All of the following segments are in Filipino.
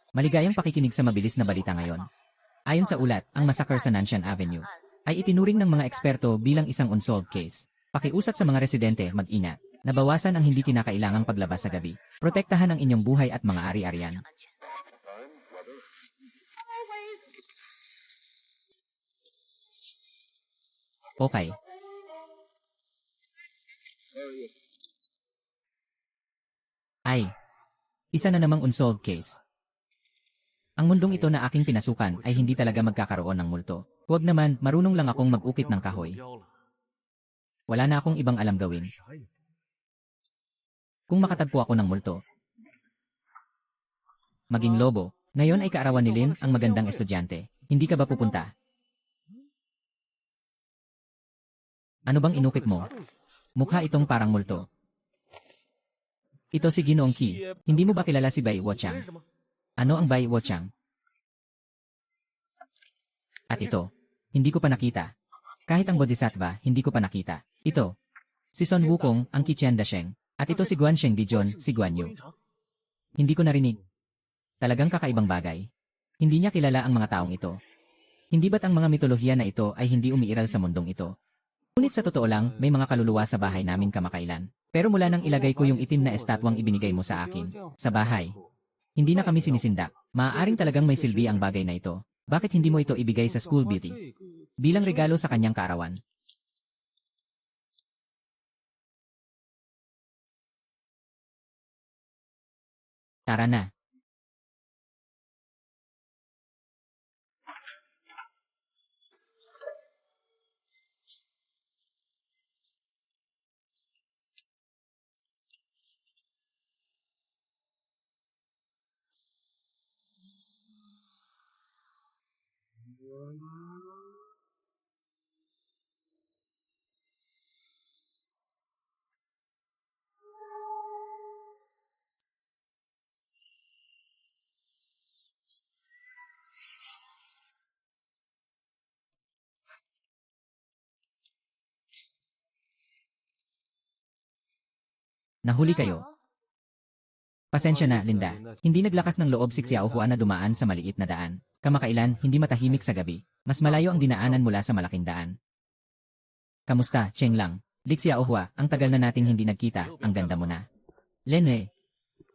Maligayang pakikinig sa mabilis na balita ngayon. Ayon sa ulat, ang massacre sa Nanshan Avenue ay itinuring ng mga eksperto bilang isang unsolved case. Pakiusap sa mga residente, mag-ingat. Nabawasan ang hindi kinakailangang paglabas sa gabi. Protektahan ang inyong buhay at mga ari-arian. Okay. Ay, isa na namang unsolved case. Ang mundong ito na aking pinasukan ay hindi talaga magkakaroon ng multo. Huwag naman, marunong lang akong mag-ukit ng kahoy. Wala na akong ibang alam gawin. Kung makatagpo ako ng multo, maging lobo, ngayon ay kaarawan ni Lin, ang magandang estudyante. Hindi ka ba pupunta? Ano bang inukit mo? Mukha itong parang multo. Ito si Ginoong Qi. Hindi mo ba kilala si Bai Wochang? Ano ang Bai Wochang? At ito, hindi ko pa nakita. Kahit ang Bodhisattva, hindi ko pa nakita. Ito, si Sun Wukong, ang Qiqian Dasheng. At ito si Guansheng Dijon, si Guan Yu. Hindi ko narinig. Talagang kakaibang bagay. Hindi niya kilala ang mga taong ito. Hindi ba't ang mga mitolohiya na ito ay hindi umiiral sa mundong ito? Ngunit sa totoo lang, may mga kaluluwa sa bahay namin kamakailan. Pero mula nang ilagay ko yung itim na estatwang ibinigay mo sa akin, sa bahay, hindi na kami sinisindak. Maaaring talagang may silbi ang bagay na ito. Bakit hindi mo ito ibigay sa school beauty? Bilang regalo sa kanyang kaarawan. Tara na. Nahuli kayo. Pasensya na, Linda. Hindi naglakas ng loob si Xiaohua na dumaan sa maliit na daan. Kamakailan, hindi matahimik sa gabi. Mas malayo ang dinaanan mula sa malaking daan. Kamusta, Cheng Lang? Lik Xiaohua, ang tagal na nating hindi nagkita, ang ganda mo na. Lenwe,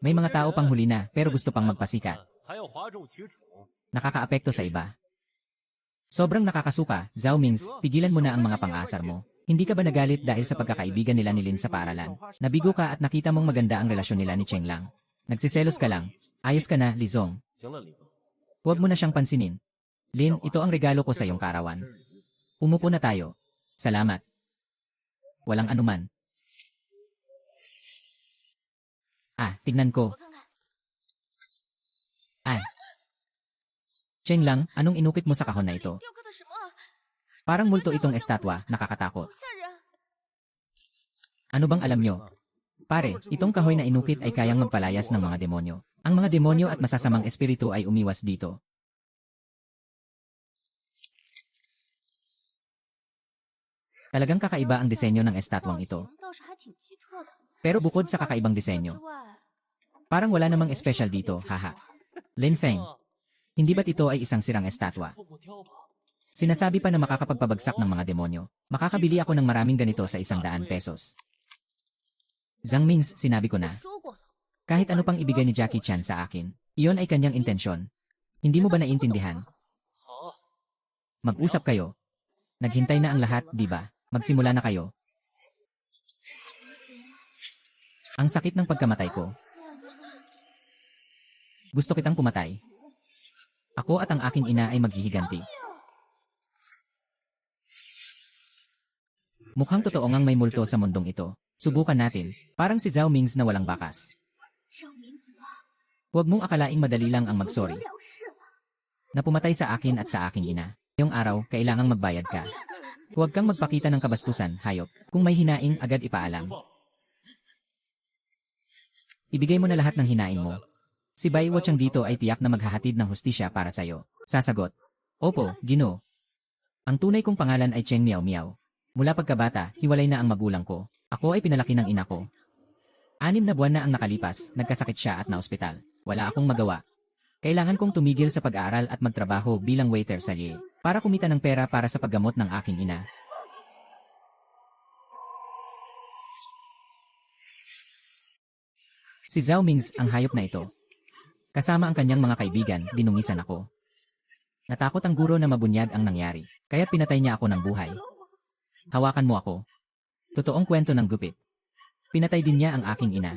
may mga tao pang huli na, pero gusto pang magpasikat. Nakakaapekto sa iba. Sobrang nakakasuka, Zhao Mings, pigilan mo na ang mga pang-aasar mo. Hindi ka ba nagalit dahil sa pagkakaibigan nila ni Lin sa paaralan? Nabigo ka at nakita mong maganda ang relasyon nila ni Cheng Lang. Nagsiselos ka lang. Ayos ka na, Li Zong. Huwag mo na siyang pansinin. Lin, ito ang regalo ko sa iyong kaarawan. Umupo na tayo. Salamat. Walang anuman. Tignan ko. Cheng Lang, anong inukit mo sa kahon na ito? Parang multo itong estatwa, nakakatakot. Ano bang alam nyo? Pare, itong kahoy na inukit ay kayang magpalayas ng mga demonyo. Ang mga demonyo at masasamang espiritu ay umiwas dito. Talagang kakaiba ang disenyo ng estatwang ito. Pero bukod sa kakaibang disenyo, parang wala namang espesyal dito, haha. Lin Feng, hindi ba't ito ay isang sirang estatwa? Sinasabi pa na makakapagpabagsak ng mga demonyo. Makakabili ako ng maraming ganito sa 100 pesos. Zhang Mings, sinabi ko na. Kahit ano pang ibigay ni Jackie Chan sa akin, iyon ay kanyang intensyon. Hindi mo ba naiintindihan? Mag-usap kayo. Naghintay na ang lahat, di ba? Magsimula na kayo. Ang sakit ng pagkamatay ko. Gusto kitang pumatay. Ako at ang aking ina ay maghihiganti. Mukhang totoo ngang may multo sa mundong ito. Subukan natin. Parang si Zhao Mings na walang bakas. Huwag mong akalaing madali lang ang magsorry. Na pumatay sa akin at sa aking ina. Ngayong araw, kailangang magbayad ka. Huwag kang magpakita ng kabastusan, hayop. Kung may hinaing, agad ipaalam. Ibigay mo na lahat ng hinaing mo. Si Bai Wochang dito ay tiyak na maghahatid ng hustisya para sa'yo. Sasagot. Opo, Ginoo. Ang tunay kong pangalan ay Cheng Miao Miao. Mula pagkabata, hiwalay na ang magulang ko. Ako ay pinalaki ng ina ko. 6 na buwan na ang nakalipas, nagkasakit siya at naospital. Wala akong magawa. Kailangan kong tumigil sa pag-aaral at magtrabaho bilang waiter sa Lie para kumita ng pera para sa paggamot ng aking ina. Si Zhao Mings ang hayop na ito. Kasama ang kanyang mga kaibigan, dinungisan ako. Natakot ang guro na mabunyag ang nangyari, kaya pinatay niya ako ng buhay. Hawakan mo ako. Totoong kwento ng gupit. Pinatay din niya ang aking ina.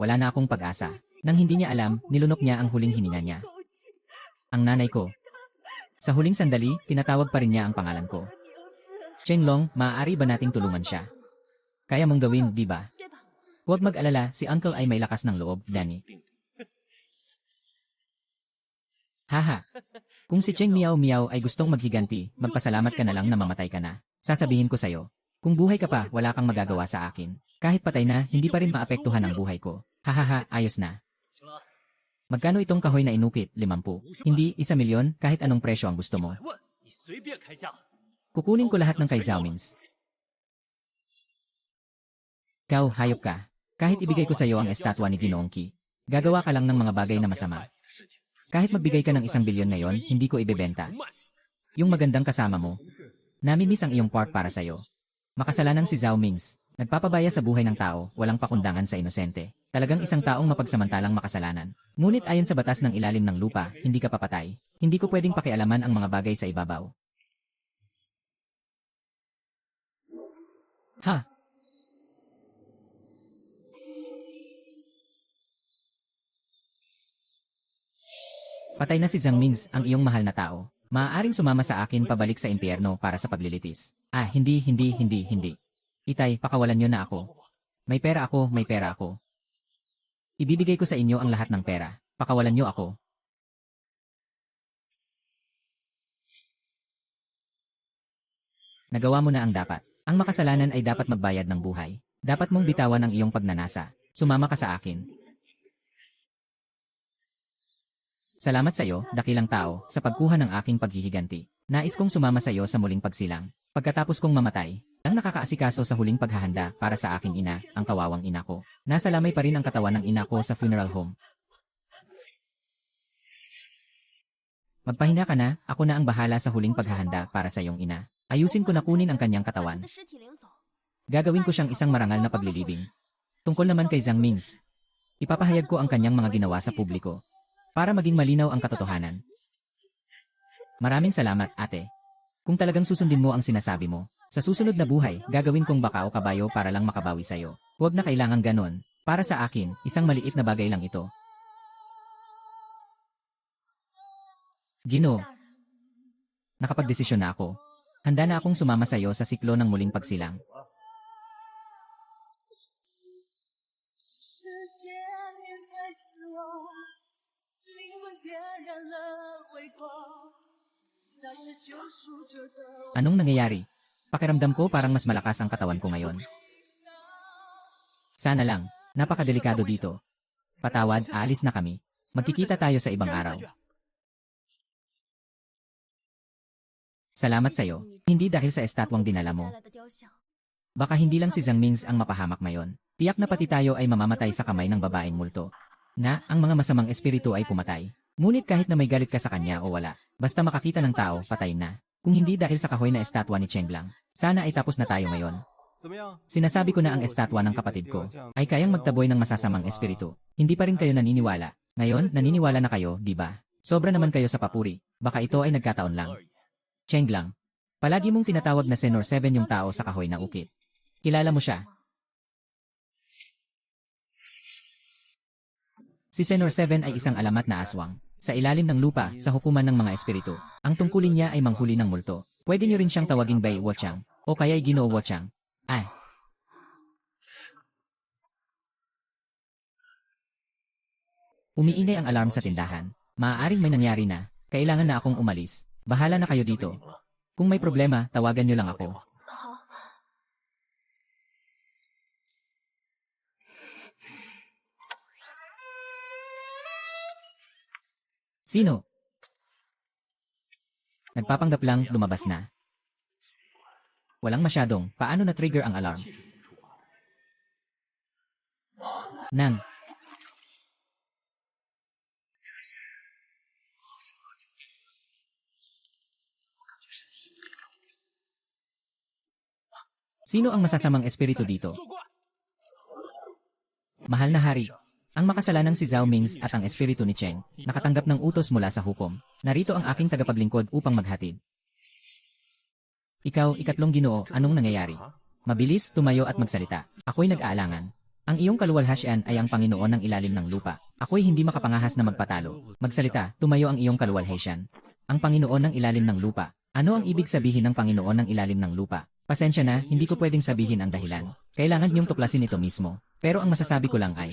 Wala na akong pag-asa. Nang hindi niya alam, nilunok niya ang huling hininga niya. Ang nanay ko. Sa huling sandali, tinatawag pa rin niya ang pangalan ko. Chenglong, maaari ba nating tulungan siya? Kaya mong gawin, di ba? Huwag mag-alala, si Uncle ay may lakas ng loob, Danny. Haha. Kung si Cheng Miao Miao ay gustong maghiganti, magpasalamat ka na lang na mamatay ka na. Sasabihin ko sa'yo, kung buhay ka pa, wala kang magagawa sa akin. Kahit patay na, hindi pa rin maapektuhan ang buhay ko. Hahaha, ayos na. Magkano itong kahoy na inukit? 50. Hindi, 1,000,000, kahit anong presyo ang gusto mo. Kukunin ko lahat ng kay Zhao Mings. Kau, hayop ka. Kahit ibigay ko sa iyo ang estatwa ni Ginoong Qi, gagawa ka lang ng mga bagay na masama. Kahit magbigay ka ng 1,000,000,000 ngayon, hindi ko ibebenta. Yung magandang kasama mo, namimiss ang iyong part para sa iyo. Makasalanan si Zhao Mings. Nagpapabaya sa buhay ng tao, walang pakundangan sa inosente. Talagang isang taong mapagsamantalang makasalanan. Ngunit ayon sa batas ng ilalim ng lupa, hindi ka papatay. Hindi ko pwedeng pakialaman ang mga bagay sa ibabaw. Ha? Patay na si Zhang Mings, ang iyong mahal na tao. Maaaring sumama sa akin pabalik sa impyerno para sa paglilitis. Hindi. Itay, pakawalan niyo na ako. May pera ako. Ibibigay ko sa inyo ang lahat ng pera. Pakawalan niyo ako. Nagawa mo na ang dapat. Ang makasalanan ay dapat magbayad ng buhay. Dapat mong bitawan ang iyong pagnanasa. Sumama ka sa akin. Salamat sa iyo, dakilang tao, sa pagkuha ng aking paghihiganti. Nais kong sumama sa iyo sa muling pagsilang. Pagkatapos kong mamatay, ang nakakaasikaso sa huling paghahanda para sa aking ina, ang kawawang ina ko. Nasa lamay pa rin ang katawan ng ina ko sa funeral home. Magpahinga ka na, ako na ang bahala sa huling paghahanda para sa iyong ina. Ayusin ko na kunin ang kanyang katawan. Gagawin ko siyang isang marangal na paglilibing. Tungkol naman kay Zhang Mings, ipapahayag ko ang kanyang mga ginawa sa publiko. Para maging malinaw ang katotohanan. Maraming salamat, ate. Kung talagang susundin mo ang sinasabi mo, sa susunod na buhay, gagawin kong baka o kabayo para lang makabawi sa'yo. Huwag na kailangang ganon. Para sa akin, isang maliit na bagay lang ito. Ginoo. Nakapagdesisyon na ako. Handa na akong sumama sa iyo sa siklo ng muling pagsilang. Anong nangyayari? Pakiramdam ko parang mas malakas ang katawan ko ngayon. Sana lang, napakadelikado dito. Patawad, aalis na kami. Magkikita tayo sa ibang araw. Salamat sa'yo, hindi dahil sa estatwang dinala mo. Baka hindi lang si Zhang Mings ang mapahamak ngayon. Tiyak na pati tayo ay mamamatay sa kamay ng babaeng multo. Na, ang mga masamang espiritu ay pumatay. Ngunit kahit na may galit ka sa kanya o wala, basta makakita ng tao, patay na. Kung hindi dahil sa kahoy na estatwa ni Chenglang, sana ay tapos na tayo ngayon. Sinasabi ko na ang estatwa ng kapatid ko ay kayang magtaboy ng masasamang espiritu. Hindi pa rin kayo naniniwala. Ngayon, naniniwala na kayo, di ba? Sobra naman kayo sa papuri. Baka ito ay nagkataon lang. Chenglang, palagi mong tinatawag na Senor 7 yung tao sa kahoy na ukit. Kilala mo siya? Si Senor 7 ay isang alamat na aswang. Sa ilalim ng lupa, sa hukuman ng mga espiritu. Ang tungkulin niya ay manghuli ng multo. Pwede niyo rin siyang tawaging Bai Wochang, o kaya'y Ginoo Wochang. Umiingay ang alarm sa tindahan. Maaaring may nangyari na. Kailangan na akong umalis. Bahala na kayo dito. Kung may problema, tawagan niyo lang ako. Sino? Nagpapanggap lang, lumabas na. Walang masyadong, paano na-trigger ang alarm? Nang. Sino ang masasamang espiritu dito? Mahal na hari, ang makasalanang si Zhao Mings at ang espiritu ni Cheng, nakatanggap ng utos mula sa hukom. Narito ang aking tagapaglingkod upang maghatid. Ikaw, ikatlong Ginoo, anong nangyayari? Mabilis, tumayo at magsalita. Ako'y nag-aalangan. Ang iyong kaluwalhasyan ay ang Panginoon ng ilalim ng lupa. Ako'y hindi makapangahas na magpatalo. Magsalita, tumayo ang iyong kaluwalhasyan. Ang Panginoon ng ilalim ng lupa. Ano ang ibig sabihin ng Panginoon ng ilalim ng lupa? Pasensya na, hindi ko pwedeng sabihin ang dahilan. Kailangan niyong tuklasin ito mismo. Pero ang masasabi ko lang ay,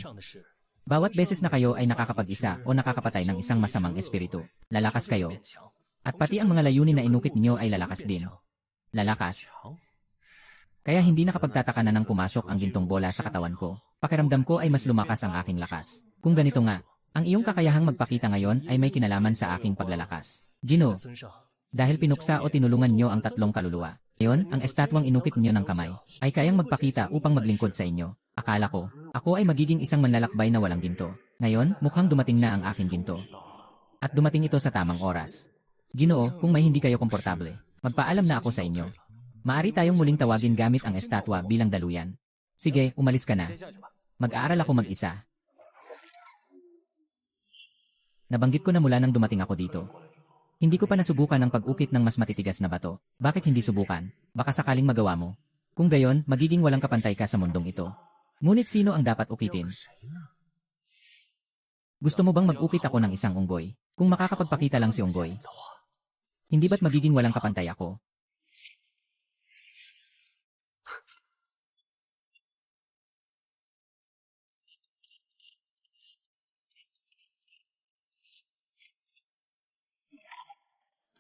bawat beses na kayo ay nakakapag-isa o nakakapatay ng isang masamang espiritu, lalakas kayo. At pati ang mga layunin na inukit niyo ay lalakas din. Lalakas. Kaya hindi nakapagtataka na nang pumasok ang gintong bola sa katawan ko. Pakiramdam ko ay mas lumakas ang aking lakas. Kung ganito nga, ang iyong kakayahang magpakita ngayon ay may kinalaman sa aking paglalakas. Ginoo, dahil pinuksa o tinulungan niyo ang tatlong kaluluwa. Ngayon, ang estatwang inukit niyo ng kamay ay kayang magpakita upang maglingkod sa inyo. Akala ko, ako ay magiging isang manlalakbay na walang ginto. Ngayon, mukhang dumating na ang aking ginto. At dumating ito sa tamang oras. Ginoo, kung may hindi kayo komportable, magpaalam na ako sa inyo. Maari tayong muling tawagin gamit ang estatwa bilang daluyan. Sige, umalis ka na. Mag-aaral ako mag-isa. Nabanggit ko na mula nang dumating ako dito. Hindi ko pa nasubukan ang pag-ukit ng mas matitigas na bato. Bakit hindi subukan? Baka sakaling magawa mo. Kung gayon, magiging walang kapantay ka sa mundong ito. Ngunit sino ang dapat ukitin? Gusto mo bang mag-ukit ako ng isang unggoy? Kung makakapagpakita lang si unggoy, hindi ba't magiging walang kapantay ako?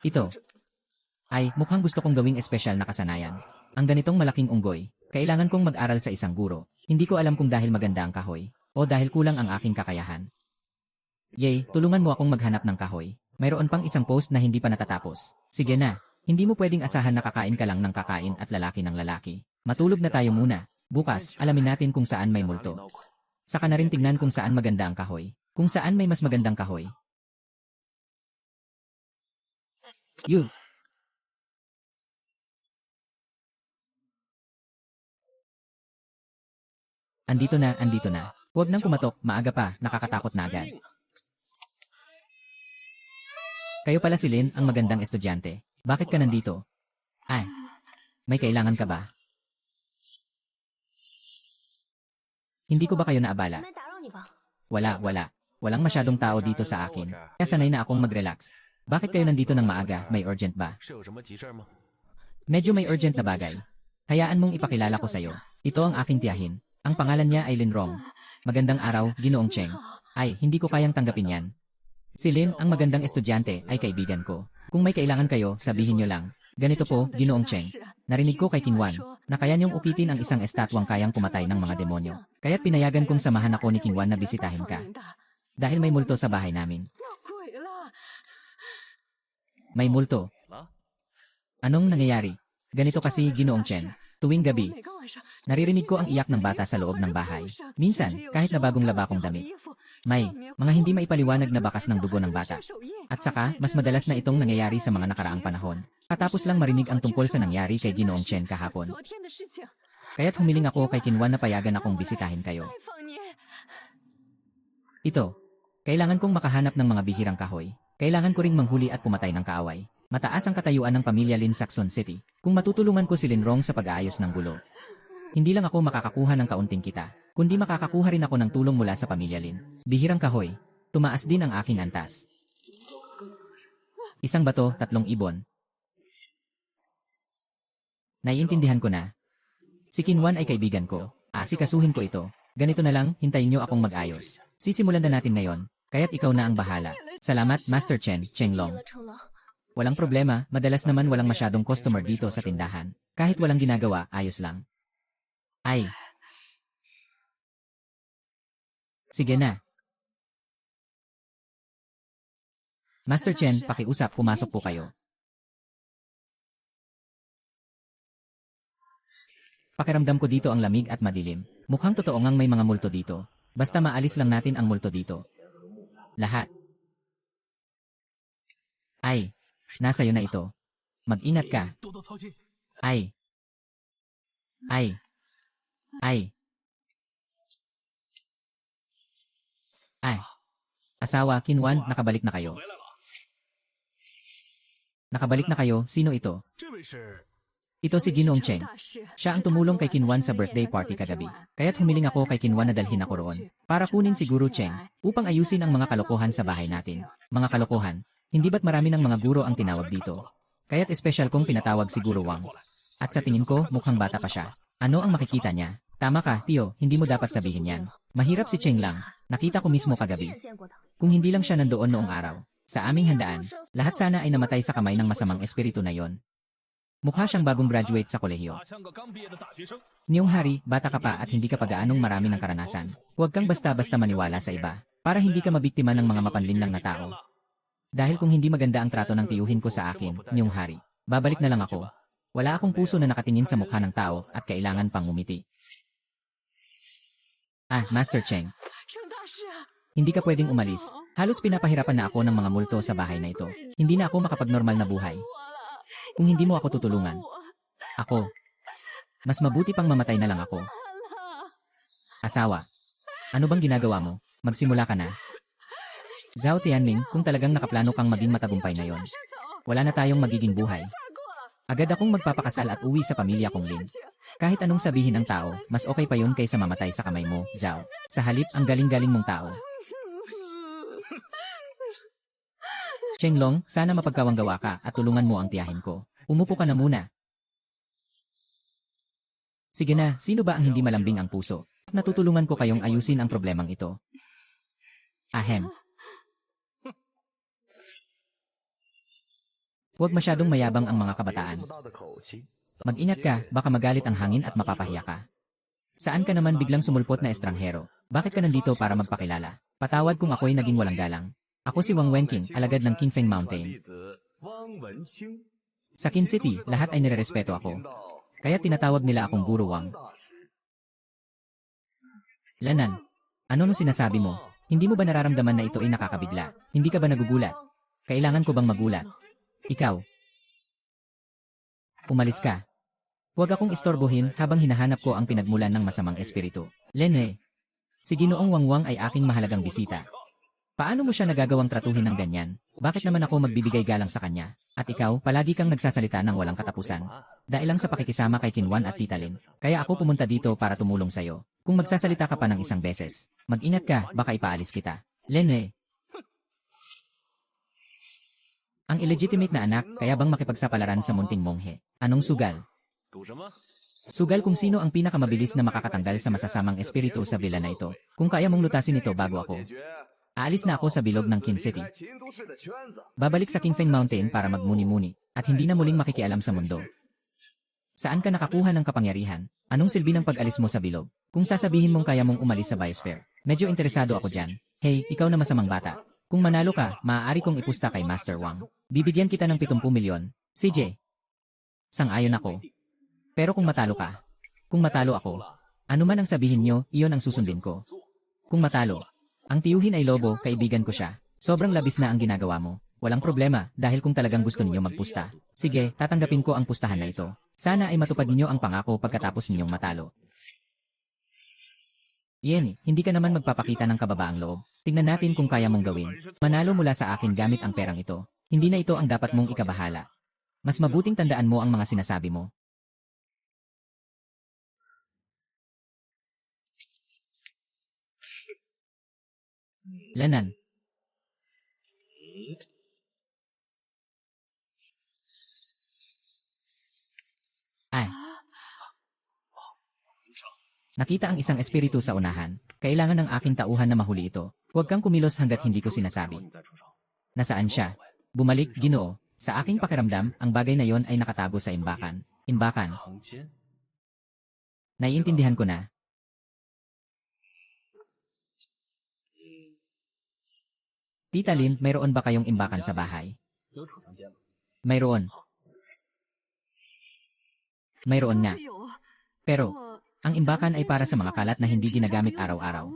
Ito. Ay, mukhang gusto kong gawing espesyal na kasanayan. Ang ganitong malaking unggoy, kailangan kong mag-aral sa isang guro. Hindi ko alam kung dahil maganda ang kahoy, o dahil kulang ang aking kakayahan. Yay, tulungan mo akong maghanap ng kahoy. Mayroon pang isang post na hindi pa natatapos. Sige na, hindi mo pwedeng asahan na kakain ka lang ng kakain at lalaki ng lalaki. Matulog na tayo muna. Bukas, alamin natin kung saan may multo. Saka na rin tingnan kung saan maganda ang kahoy. Kung saan may mas magandang kahoy. You. Andito na, andito na. Huwag nang kumatok, maaga pa, nakakatakot na agad. Kayo pala si Lin, ang magandang estudyante. Bakit ka nandito? Ay, may kailangan ka ba? Hindi ko ba kayo naabala? Wala. Walang masyadong tao dito sa akin. Kaya sanay na akong mag-relax. Bakit kayo nandito ng maaga? May urgent ba? Medyo may urgent na bagay. Hayaan mong ipakilala ko sa'yo. Ito ang aking tiyahin. Ang pangalan niya ay Lin Rong. Magandang araw, Ginoong Cheng. Ay, hindi ko kayang tanggapin yan. Si Lin, ang magandang estudyante, ay kaibigan ko. Kung may kailangan kayo, sabihin nyo lang. Ganito po, Ginoong Cheng. Narinig ko kay Kinwan, na kaya niyong ukitin ang isang estatwang kayang pumatay ng mga demonyo. Kaya't pinayagan kong samahan ako ni Kinwan na bisitahin ka. Dahil may multo sa bahay namin. May multo. Anong nangyayari? Ganito kasi, Ginoong Chen. Tuwing gabi, naririnig ko ang iyak ng bata sa loob ng bahay. Minsan, kahit na bagong laba kong damit. May mga hindi maipaliwanag na bakas ng dugo ng bata. At saka, mas madalas na itong nangyayari sa mga nakaraang panahon. Katapos lang marinig ang tungkol sa nangyari kay Ginoong Chen kahapon. Kaya't humiling ako kay Kinwan na payagan akong bisitahin kayo. Ito. Kailangan kong makahanap ng mga bihirang kahoy. Kailangan ko ring manghuli at pumatay ng kaaway. Mataas ang katayuan ng pamilya Lin Saxon City. Kung matutulungan ko si Lin Rong sa pag-aayos ng gulo, hindi lang ako makakakuha ng kaunting kita, kundi makakakuha rin ako ng tulong mula sa pamilya Lin. Bihirang kahoy. Tumaas din ang aking antas. Isang bato, 3 ibon. Naiintindihan ko na. Si Kinwan ay kaibigan ko. Asikasuhin ko ito. Ganito na lang, hintayin niyo akong mag-ayos. Sisimulan na natin ngayon. Kaya't ikaw na ang bahala. Salamat, Master Chen, Chenglong. Walang problema, madalas naman walang masyadong customer dito sa tindahan. Kahit walang ginagawa, ayos lang. Ay. Sige na. Master Chen, pakiusap, pumasok po kayo. Pakiramdam ko dito ang lamig at madilim. Mukhang totoo ngang may mga multo dito. Basta maalis lang natin ang multo dito. Lahat. Ay. Nasa'yo na ito. Mag-ingat ka. Ay. Ay, ay, ay. Asawa, Kinwan, nakabalik na kayo. Nakabalik na kayo, sino ito? Ito si Ginoong Cheng. Siya ang tumulong kay Kinwan sa birthday party kagabi. Kaya't humiling ako kay Kinwan na dalhin ako roon. Para kunin si Guru Cheng, upang ayusin ang mga kalokohan sa bahay natin. Mga kalokohan, hindi ba't marami ng mga guro ang tinawag dito? Kaya't espesyal kong pinatawag si Guru Wang. At sa tingin ko, mukhang bata pa siya. Ano ang makikita niya? Tama ka, Tio, hindi mo dapat sabihin yan. Mahirap si Cheng lang. Nakita ko mismo kagabi. Kung hindi lang siya nandoon noong araw, sa aming handaan, lahat sana ay namatay sa kamay ng masamang espiritu na yon. Mukha siyang bagong graduate sa kolehiyo. Niyong hari, bata ka pa at hindi ka pa gaanong marami ng karanasan. Huwag kang basta-basta maniwala sa iba, para hindi ka mabiktima ng mga mapanlinlang na tao. Dahil kung hindi maganda ang trato ng tiyuhin ko sa akin, Niyong hari, babalik na lang ako. Wala akong puso na nakatingin sa mukha ng tao at kailangan pang ngumiti. Ah, Master Cheng. Hindi ka pwedeng umalis. Halos pinapahirapan na ako ng mga multo sa bahay na ito. Hindi na ako makapag-normal na buhay. Kung hindi mo ako tutulungan. Ako. Mas mabuti pang mamatay na lang ako. Asawa. Ano bang ginagawa mo? Magsimula ka na. Zhao Tianming, kung talagang nakaplano kang maging matagumpay ngayon, wala na tayong magiging buhay. Agad akong magpapakasal at uwi sa pamilya kong Lin. Kahit anong sabihin ng tao, mas okay pa yun kaysa mamatay sa kamay mo, Zhao. Sa halip, ang galing-galing mong tao. Chenglong, sana mapagkawanggawa ka at tulungan mo ang tiyahin ko. Umupo ka na muna. Sige na, sino ba ang hindi malambing ang puso? Natutulungan ko kayong ayusin ang problemang ito. Ahem. Huwag masyadong mayabang ang mga kabataan. Mag-ingat ka, baka magalit ang hangin at mapapahiya ka. Saan ka naman biglang sumulpot na estranghero? Bakit ka nandito para magpakilala? Patawad kung ako'y naging walang galang. Ako si Wang Wenqing, alagad ng Qingfeng Mountain. Sa Qin City, lahat ay nirerespeto ako. Kaya tinatawag nila akong Guru Wang. Lanan, ano nung sinasabi mo? Hindi mo ba nararamdaman na ito ay nakakabigla? Hindi ka ba nagugulat? Kailangan ko bang magulat? Ikaw. Umalis ka. Huwag akong istorbohin habang hinahanap ko ang pinagmulan ng masamang espiritu. Lene, si Ginoong Wangwang ay aking mahalagang bisita. Paano mo siya nagagawang tratuhin ng ganyan? Bakit naman ako magbibigay galang sa kanya? At ikaw, palagi kang nagsasalita ng walang katapusan. Dahil lang sa pakikisama kay Kinwan at Tita Lin, kaya ako pumunta dito para tumulong sa'yo. Kung magsasalita ka pa ng isang beses, mag-ingat ka, baka ipaalis kita. Lene. Ang illegitimate na anak, kaya bang makipagsapalaran sa munting monghe? Anong sugal? Sugal kung sino ang pinakamabilis na makakatanggal sa masasamang espiritu sa villa na ito. Kung kaya mong lutasin ito bago ako. Aalis na ako sa bilog ng Qin City. Babalik sa Qingfeng Mountain para magmuni-muni, at hindi na muling makikialam sa mundo. Saan ka nakakuha ng kapangyarihan? Anong silbi ng pag-alis mo sa bilog? Kung sasabihin mong kaya mong umalis sa Biosphere, medyo interesado ako dyan. Hey, ikaw na masamang bata. Kung manalo ka, maaari kong ipusta kay Master Wang. Bibigyan kita ng 70 milyon. CJ. Sang-ayon ako. Pero kung matalo ako, ano man ang sabihin nyo, iyon ang susundin ko. Kung matalo, ang tiyuhin ay lobo, kaibigan ko siya. Sobrang labis na ang ginagawa mo. Walang problema, dahil kung talagang gusto ninyo magpusta. Sige, tatanggapin ko ang pustahan na ito. Sana ay matupad ninyo ang pangako pagkatapos ninyong matalo. Yenny, hindi ka naman magpapakita ng kababaang loob. Tingnan natin kung kaya mong gawin. Manalo mula sa akin gamit ang perang ito. Hindi na ito ang dapat mong ikabahala. Mas mabuting tandaan mo ang mga sinasabi mo. Lanan. Ay. Nakita ang isang espiritu sa unahan. Kailangan ng aking tauhan na mahuli ito. Huwag kang kumilos hanggat hindi ko sinasabi. Nasaan siya? Bumalik, Ginoo. Sa aking pakiramdam, ang bagay na yon ay nakatago sa imbakan. Imbakan. Naiintindihan ko na. Tita Lin, mayroon ba kayong imbakan sa bahay? Mayroon. Mayroon nga. Pero, ang imbakan ay para sa mga kalat na hindi ginagamit araw-araw.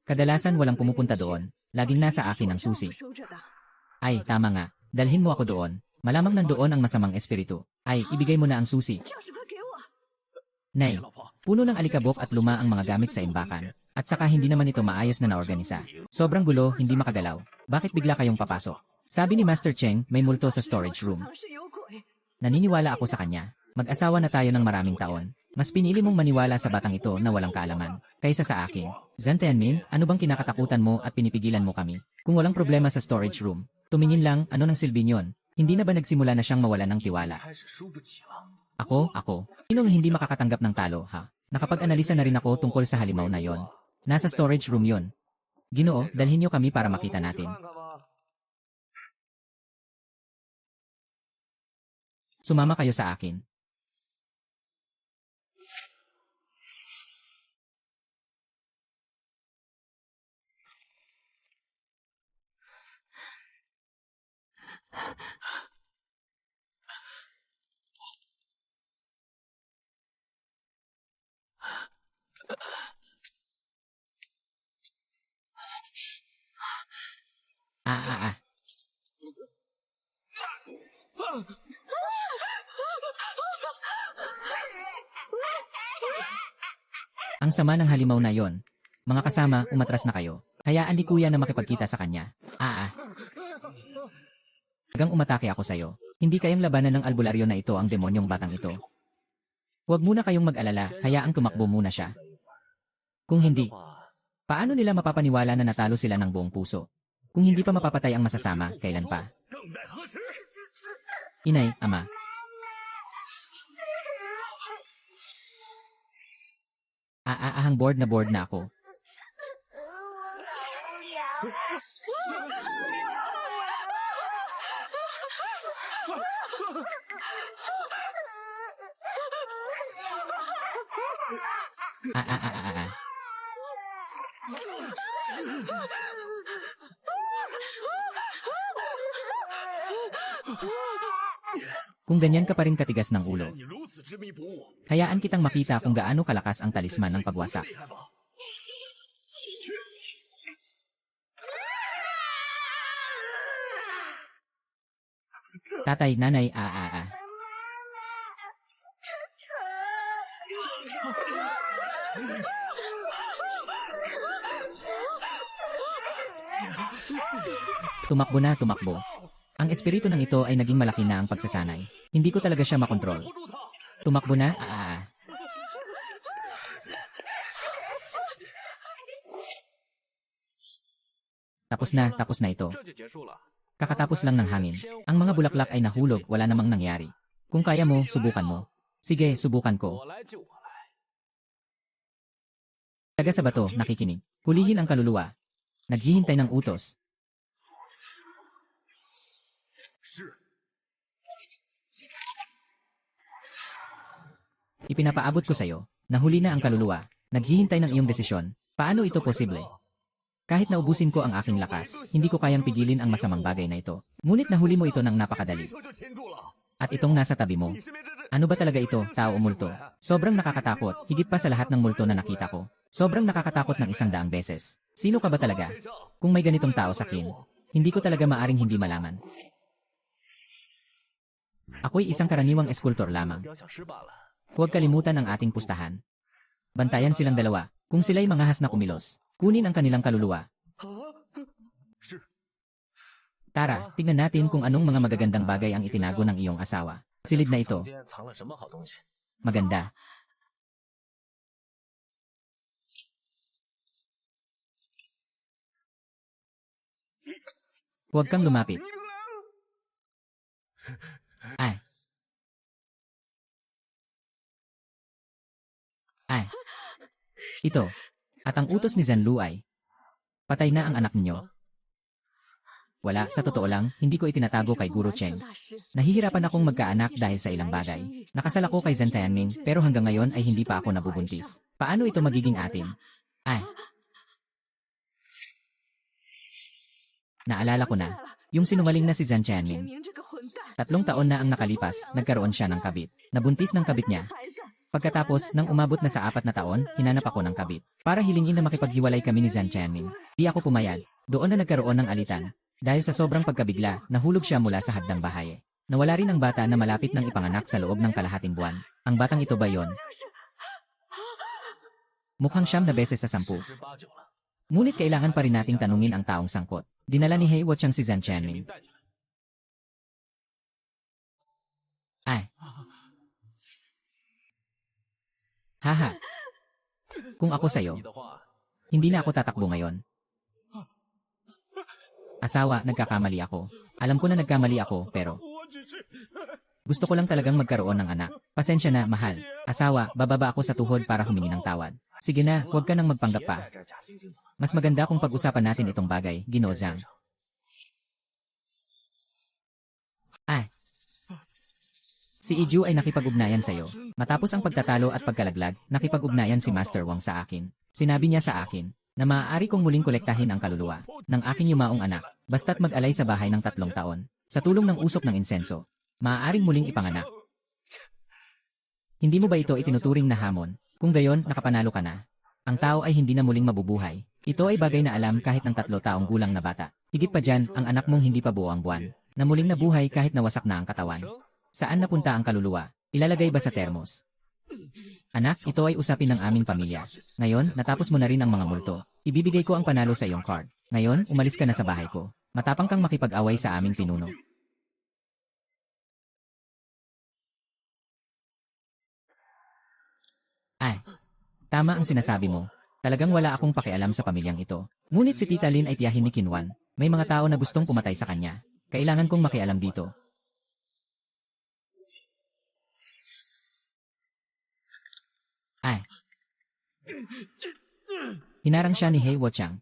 Kadalasan walang pumupunta doon. Laging nasa akin ang susi. Ay, tama nga. Dalhin mo ako doon. Malamang nandoon ang masamang espiritu. Ay, ibigay mo na ang susi. Nay, puno ng alikabok at luma ang mga gamit sa imbakan. At saka hindi naman ito maayos na naorganisa. Sobrang gulo, hindi makagalaw. Bakit bigla kayong papasok? Sabi ni Master Cheng, may multo sa storage room. Naniniwala ako sa kanya. Mag-asawa na tayo ng maraming taon. Mas pinili mong maniwala sa batang ito na walang kaalaman, kaysa sa akin. Zhan Tianmin, ano bang kinakatakutan mo at pinipigilan mo kami? Kung walang problema sa storage room, tumingin lang, ano nang silbi niyon? Hindi na ba nagsimula na siyang mawalan ng tiwala? Ako. Sinong hindi makakatanggap ng talo, ha? Nakapag-analisa na rin ako tungkol sa halimaw na yon. Nasa storage room yon. Ginoo, dalhin niyo kami para makita natin. Sumama kayo sa akin. Ah. Ang sama ng halimaw na yon. Mga kasama, umatras na kayo. Hayaan ni kuya na makipagkita sa kanya. Hanggang umatake ako sa'yo. Hindi kayang labanan ng albularyo na ito ang demonyong batang ito. Huwag muna kayong mag-alala, hayaang tumakbo muna siya. Kung hindi, paano nila mapapaniwala na natalo sila ng buong puso? Kung hindi pa mapapatay ang masasama, kailan pa? Inay, ama. Board na ako. Kung ganyan ka pa rin katigas ng ulo, hayaan kitang makita kung gaano kalakas ang talisman ng pagwasak. Tatay, nanay, Tumakbo. Ang espiritu ng ito ay naging malaki na ang pagsasanay. Hindi ko talaga siya makontrol. Tumakbo na, Tapos na ito. Kakatapos lang ng hangin. Ang mga bulaklak ay nahulog, wala namang nangyari. Kung kaya mo, subukan mo. Sige, subukan ko. Taga sa bato, nakikinig. Hulihin ang kaluluwa. Naghihintay ng utos. Ipinapaabot ko sa'yo. Nahuli na ang kaluluwa. Naghihintay ng iyong desisyon. Paano ito posible? Kahit naubusin ko ang aking lakas, hindi ko kayang pigilin ang masamang bagay na ito. Ngunit nahuli mo ito ng napakadali. At itong nasa tabi mo. Ano ba talaga ito, tao o multo? Sobrang nakakatakot, higit pa sa lahat ng multo na nakita ko. Sobrang nakakatakot ng 100 beses. Sino ka ba talaga? Kung may ganitong tao sa akin, hindi ko talaga maaring hindi malaman. Ako'y isang karaniwang eskultor lamang. Huwag kalimutan ang ating pustahan. Bantayan silang dalawa. Kung sila'y mangahas na kumilos, kunin ang kanilang kaluluwa. Tara, tingnan natin kung anong mga magagandang bagay ang itinago ng iyong asawa. Silid na ito. Maganda. Huwag kang lumapit. Ito. At ang utos ni Zanlu ay, patay na ang anak niyo. Wala, sa totoo lang, hindi ko itinatago kay Guru Cheng. Nahihirapan akong magkaanak dahil sa ilang bagay. Nakasal ako kay Zhan Tianming, pero hanggang ngayon ay hindi pa ako nabubuntis. Paano ito magiging atin? Naalala ko na. Yung sinungaling na si Zhan Tianming. 3 taon na ang nakalipas, nagkaroon siya ng kabit. Nabuntis ng kabit niya. Pagkatapos, nang umabot na sa 4 na taon, hinanap ako ng kabit. Para hilingin na makipaghiwalay kami ni Zhan Tianming. Di ako pumayag. Doon na nagkaroon ng alitan. Dahil sa sobrang pagkabigla, nahulog siya mula sa hagdang bahay. Nawala rin ang bata na malapit ng ipanganak sa loob ng kalahating buwan. Ang batang ito ba yon? Mukhang 9 sa 10. Ngunit kailangan pa rin nating tanungin ang taong sangkot. Dinala ni Hei Wuchang si Zhan Qianming. Ay. Haha. Kung ako sa'yo, hindi na ako tatakbo ngayon. Asawa, nagkakamali ako. Alam ko na nagkamali ako, pero gusto ko lang talagang magkaroon ng anak. Pasensya na, mahal. Asawa, bababa ako sa tuhod para humingi ng tawad. Sige na, huwag ka nang magpanggap pa. Mas maganda kung pag-usapan natin itong bagay, Ginoo Zhang. Ah. Si Iju ay nakipag-ugnayan sa'yo. Matapos ang pagtatalo at pagkalaglag, nakipag-ugnayan si Master Wang sa akin. Sinabi niya sa akin na maaari kong muling kolektahin ang kaluluwa ng aking yumaong anak, basta't mag-alay sa bahay ng 3 taon. Sa tulong ng usok ng insenso, maaaring muling ipanganak. Hindi mo ba ito itinuturing na hamon? Kung gayon, nakapanalo ka na. Ang tao ay hindi na muling mabubuhay. Ito ay bagay na alam kahit ng 3 taong gulang na bata. Higit pa dyan, ang anak mong hindi pa buo ang buwan, na muling nabuhay kahit nawasak na ang katawan. Saan napunta ang kaluluwa? Ilalagay ba sa termos? Anak, ito ay usapin ng aming pamilya. Ngayon, natapos mo na rin ang mga multo. Ibibigay ko ang panalo sa iyong card. Ngayon, umalis ka na sa bahay ko. Matapang kang makipag-away sa aming pinuno. Ay, tama ang sinasabi mo. Talagang wala akong pakialam sa pamilyang ito. Ngunit si Tita Lin ay tiyahin ni Kinwan. May mga tao na gustong pumatay sa kanya. Kailangan kong makialam dito. Ay. Hinarang siya ni Hei Wuchang.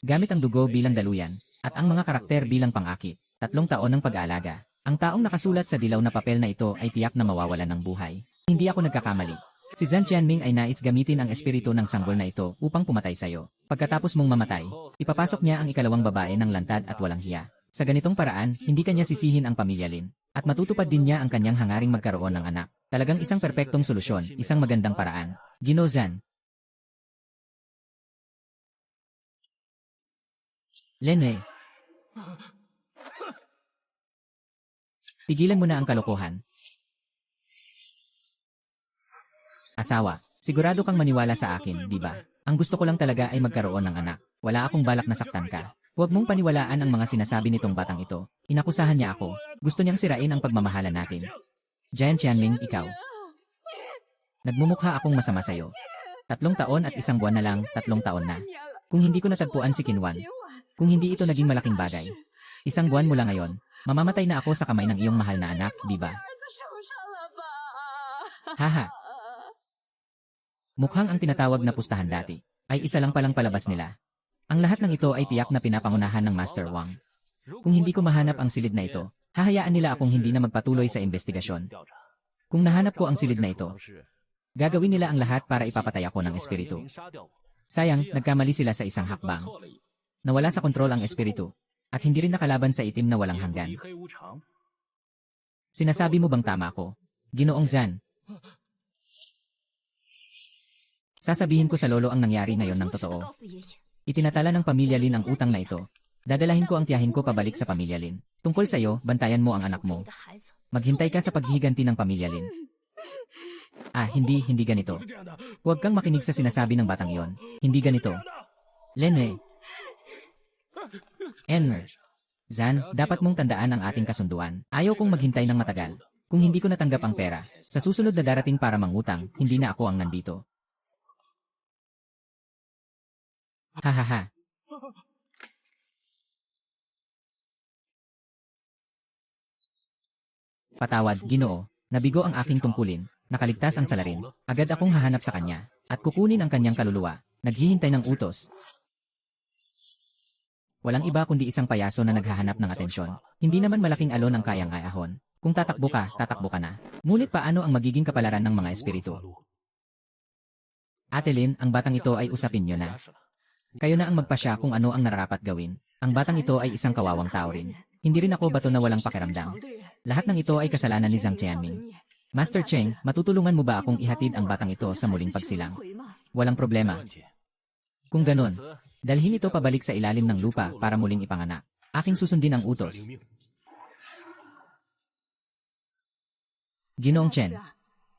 Gamit ang dugo bilang daluyan, at ang mga karakter bilang pang-akit, 3 taon ng pag-aalaga. Ang taong nakasulat sa dilaw na papel na ito ay tiyak na mawawalan ng buhay. Hindi ako nagkakamali. Si Zhan Qianming ay nais gamitin ang espiritu ng sanggol na ito upang pumatay sa'yo. Pagkatapos mong mamatay, ipapasok niya ang ikalawang babae ng lantad at walang hiya. Sa ganitong paraan, hindi kanya sisihin ang pamilya Lin. At matutupad din niya ang kanyang hangaring magkaroon ng anak. Talagang isang perpektong solusyon, isang magandang paraan. Ginoo Zhan. Lene. Tigilan mo na ang kalokohan. Asawa, sigurado kang maniwala sa akin, di ba? Ang gusto ko lang talaga ay magkaroon ng anak. Wala akong balak na saktan ka. Huwag mong paniwalaan ang mga sinasabi nitong batang ito. Inakusahan niya ako. Gusto niyang sirain ang pagmamahalan natin. Zhan Qianming, ikaw. Nagmumukha akong masama sa'yo. 3 taon at 1 buwan na lang, 3 taon na. Kung hindi ko natagpuan si Kinwan, kung hindi ito naging malaking bagay, 1 buwan mula ngayon, mamamatay na ako sa kamay ng iyong mahal na anak, di ba? Haha. Mukhang ang tinatawag na pustahan dati ay isa lang palang palabas nila. Ang lahat ng ito ay tiyak na pinapangunahan ng Master Wang. Kung hindi ko mahanap ang silid na ito, hahayaan nila akong hindi na magpatuloy sa investigasyon. Kung nahanap ko ang silid na ito, gagawin nila ang lahat para ipapatay ako ng espiritu. Sayang, nagkamali sila sa isang hakbang. Nawala sa kontrol ang espiritu, at hindi rin nakalaban sa itim na walang hanggan. Sinasabi mo bang tama ako? Ginoong Zhan. Sasabihin ko sa lolo ang nangyari ngayon ng totoo. Itinatala ng pamilya Lin ang utang na ito. Dadalahin ko ang tiyahin ko pabalik sa pamilya Lin. Tungkol sa iyo, bantayan mo ang anak mo. Maghintay ka sa paghihiganti ng pamilya Lin. Hindi ganito. Huwag kang makinig sa sinasabi ng batang iyon. Hindi ganito. Lene. Enmer. Zhan, dapat mong tandaan ang ating kasunduan. Ayaw kong maghintay ng matagal. Kung hindi ko natanggap ang pera, sa susunod na darating para mangutang, hindi na ako ang nandito. Hahaha. Patawad, Ginoo. Nabigo ang aking tungkulin. Nakaligtas ang salarin. Agad akong hahanap sa kanya. At kukunin ang kanyang kaluluwa. Naghihintay ng utos. Walang iba kundi isang payaso na naghahanap ng atensyon. Hindi naman malaking alon ang kayang aahon. Kung tatakbo ka na. Ngunit paano ang magiging kapalaran ng mga espiritu? Ate Lin, ang batang ito ay usapin niyo na. Kayo na ang magpasya kung ano ang nararapat gawin. Ang batang ito ay isang kawawang tao rin. Hindi rin ako bato na walang pakiramdam. Lahat ng ito ay kasalanan ni Zhang Qianming. Master Cheng, matutulungan mo ba akong ihatid ang batang ito sa muling pagsilang? Walang problema. Kung ganon, Dalhin ito pabalik sa ilalim ng lupa para muling ipanganak. Aking susundin ang utos. Ginoong Chen,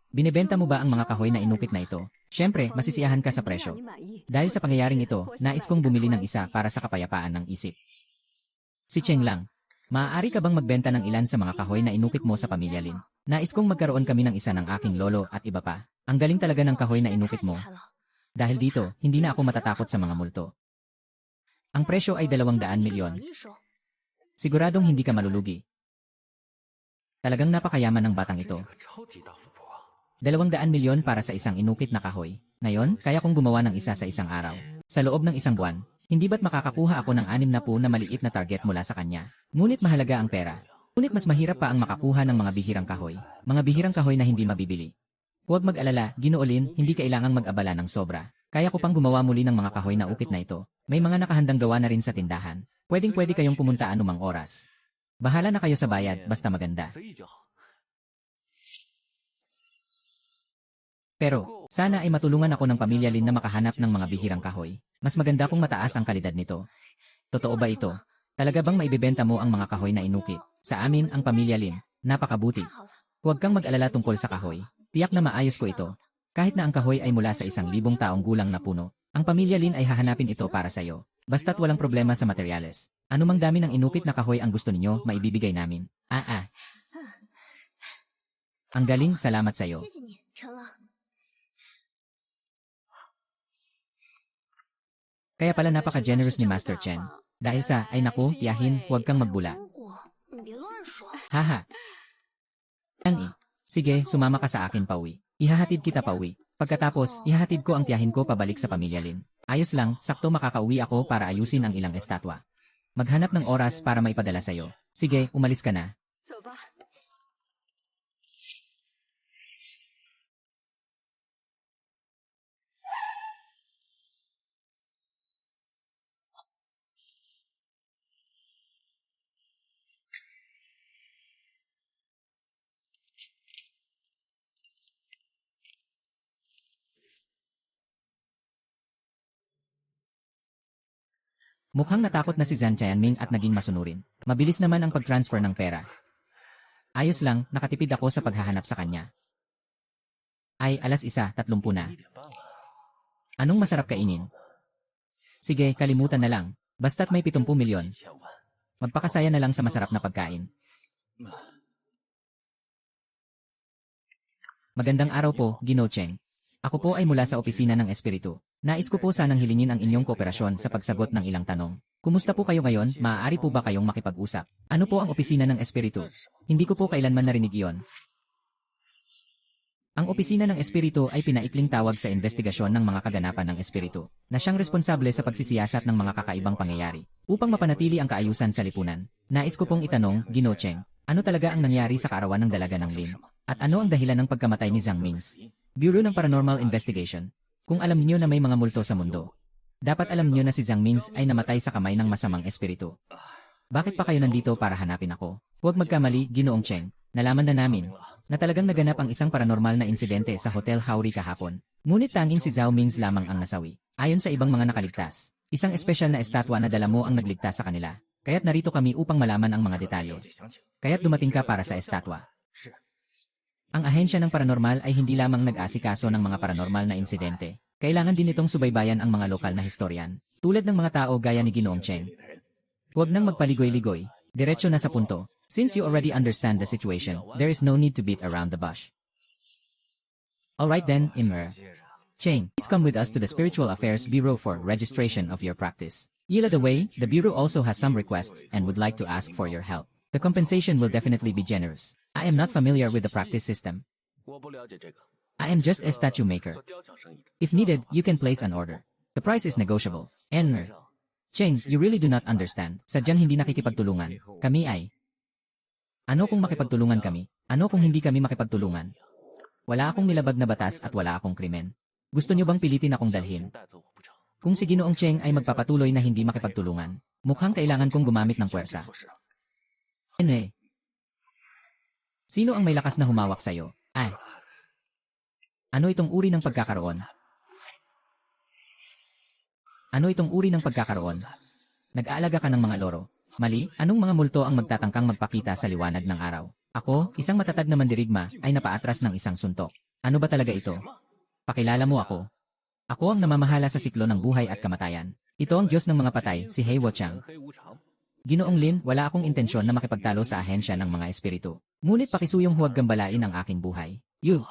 binebenta mo ba ang mga kahoy na inukit na ito? Siyempre, masisiyahan ka sa presyo. Dahil sa pangyayaring ito, nais kong bumili ng isa para sa kapayapaan ng isip. Si Cheng lang. Maaari ka bang magbenta ng ilan sa mga kahoy na inukit mo sa pamilya Lin? Nais kong magkaroon kami ng isa ng aking lolo at iba pa. Ang galing talaga ng kahoy na inukit mo. Dahil dito, hindi na ako matatakot sa mga multo. Ang presyo ay 200 milyon. Siguradong hindi ka malulugi. Talagang napakayaman ng batang ito. 200 milyon para sa isang inukit na kahoy. Ngayon, kaya kong gumawa ng isa sa isang araw. Sa loob ng isang buwan, hindi ba't makakakuha ako ng 60 na maliit na target mula sa kanya? Ngunit mahalaga ang pera. Ngunit mas mahirap pa ang makakuha ng mga bihirang kahoy. Mga bihirang kahoy na hindi mabibili. Huwag mag-alala, Ginoo Lin, hindi kailangang mag-abala ng sobra. Kaya ko pang gumawa muli ng mga kahoy na ukit na ito. May mga nakahandang gawa na rin sa tindahan. Pwedeng-pwede kayong pumunta anumang oras. Bahala na kayo sa bayad, basta maganda. Pero, sana ay matulungan ako ng pamilya Lin na makahanap ng mga bihirang kahoy. Mas maganda kung mataas ang kalidad nito. Totoo ba ito? Talaga bang maibebenta mo ang mga kahoy na inukit? Sa amin, ang pamilya Lin, napakabuti. Huwag kang mag-alala tungkol sa kahoy. Tiyak na maayos ko ito. Kahit na ang kahoy ay mula sa 1,000 taong gulang na puno, ang pamilya Lin ay hahanapin ito para sa iyo. Basta't walang problema sa materyales. Anumang dami ng inukit na kahoy ang gusto ninyo, maibibigay namin. Ang galing, salamat sa iyo. Kaya pala napaka-generous ni Master Chen. Dahil sa, ay naku, tiyahin, huwag kang magbula. Haha. Sige, sumama ka sa akin pauwi. Ihahatid kita pauwi. Pagkatapos, ihahatid ko ang tiyahin ko pabalik sa pamilya Lin. Ayos lang, sakto makakauwi ako para ayusin ang ilang estatwa. Maghanap ng oras para maipadala sa'yo. Sige, umalis ka na. Mukhang natakot na si Zhan Tianming at naging masunurin. Mabilis naman ang pag-transfer ng pera. Ayos lang, nakatipid ako sa paghahanap sa kanya. Ay, 1:30 na. Anong masarap kainin? Sige, kalimutan na lang. Basta't may 70 milyon. Magpakasaya na lang sa masarap na pagkain. Magandang araw po, Ginoo Cheng. Ako po ay mula sa opisina ng Espiritu. Nais ko po sanang hilingin ang inyong kooperasyon sa pagsagot ng ilang tanong. Kumusta po kayo ngayon? Maaari po ba kayong makipag-usap? Ano po ang opisina ng Espiritu? Hindi ko po kailanman narinig iyon. Ang opisina ng Espiritu ay pinaikling tawag sa investigasyon ng mga kaganapan ng Espiritu, na siyang responsable sa pagsisiyasat ng mga kakaibang pangyayari, upang mapanatili ang kaayusan sa lipunan. Nais ko pong itanong, Ginoo Cheng, ano talaga ang nangyari sa kaarawan ng dalaga ng Lin? At ano ang dahilan ng pagkamatay ni Zhang Mings? Bureau ng Paranormal Investigation. Kung alam niyo na may mga multo sa mundo, dapat alam niyo na si Zhang Mings ay namatay sa kamay ng masamang espiritu. Bakit pa kayo nandito para hanapin ako? Huwag magkamali, Ginoong Cheng. Nalaman na namin na talagang naganap ang isang paranormal na insidente sa Hotel Howry kahapon. Ngunit tanging si Zhao Mings lamang ang nasawi. Ayon sa ibang mga nakaligtas, isang espesyal na estatwa na dala mo ang nagligtas sa kanila. Kaya't narito kami upang malaman ang mga detalye. Kaya't dumating ka para sa estatwa. Ang ahensya ng paranormal ay hindi lamang nag-asikaso ng mga paranormal na insidente. Kailangan din itong subaybayan ang mga lokal na historian, tulad ng mga tao gaya ni Ginoong Cheng. Huwag nang magpaligoy-ligoy, diretso na sa punto. Since you already understand the situation, there is no need to beat around the bush. Alright then, Imre. Cheng, please come with us to the Spiritual Affairs Bureau for registration of your practice. Yila the way, the Bureau also has some requests and would like to ask for your help. The compensation will definitely be generous. I am not familiar with the practice system. I am just a statue maker. If needed, you can place an order. The price is negotiable. Enner. Cheng, you really do not understand. Sadyang hindi nakikipagtulungan. Kami ay... Ano kung makipagtulungan kami? Ano kung hindi kami makipagtulungan? Wala akong nilabag na batas at wala akong krimen. Gusto niyo bang pilitin akong dalhin? Kung si Ginoong Cheng ay magpapatuloy na hindi makipagtulungan, mukhang kailangan kong gumamit ng puwersa. Sino ang may lakas na humawak sa'yo? Ay. Ano itong uri ng pagkakaroon? Ano itong uri ng pagkakaroon? Nag-aalaga ka ng mga loro. Mali, anong mga multo ang magtatangkang magpakita sa liwanag ng araw? Ako, isang matatag na mandirigma, ay napaatras ng isang suntok. Ano ba talaga ito? Pakilala mo ako. Ako ang namamahala sa siklo ng buhay at kamatayan. Ito ang Diyos ng mga patay, si Hei Wuchang. Ginoong Lin, wala akong intensyon na makipagtalo sa ahensya ng mga espiritu. Ngunit pakisuyong huwag gambalain ang aking buhay. Yu!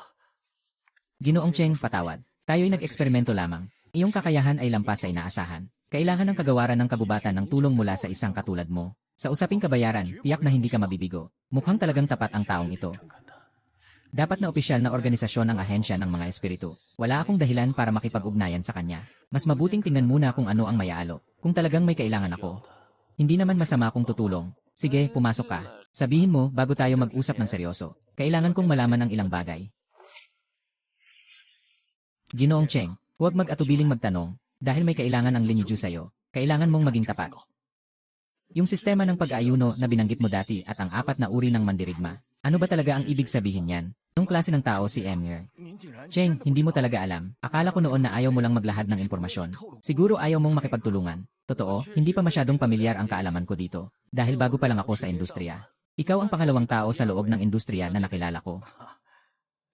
Ginoong Cheng, patawad. Tayo'y nag-eksperimento lamang. Iyong kakayahan ay lampas sa inaasahan. Kailangan ng kagawaran ng kabubatan ng tulong mula sa isang katulad mo. Sa usaping kabayaran, tiyak na hindi ka mabibigo. Mukhang talagang tapat ang taong ito. Dapat na opisyal na organisasyon ang ahensya ng mga espiritu. Wala akong dahilan para makipag-ugnayan sa kanya. Mas mabuting tingnan muna kung ano ang mayaalok. Kung talagang may kailangan ako. Hindi naman masama kung tutulong. Sige, pumasok ka. Sabihin mo bago tayo mag-usap ng seryoso. Kailangan kong malaman ang ilang bagay. Ginoong Cheng, huwag mag-atubiling magtanong. Dahil may kailangan ang Linyiju sa'yo, kailangan mong maging tapat. Yung sistema ng pag-aayuno na binanggit mo dati at ang 4 na uri ng mandirigma, ano ba talaga ang ibig sabihin yan? Anong klase ng tao si Emir? Cheng, hindi mo talaga alam. Akala ko noon na ayaw mo lang maglahad ng impormasyon. Siguro ayaw mong makipagtulungan. Totoo, hindi pa masyadong pamilyar ang kaalaman ko dito. Dahil bago pa lang ako sa industriya. Ikaw ang pangalawang tao sa loob ng industriya na nakilala ko.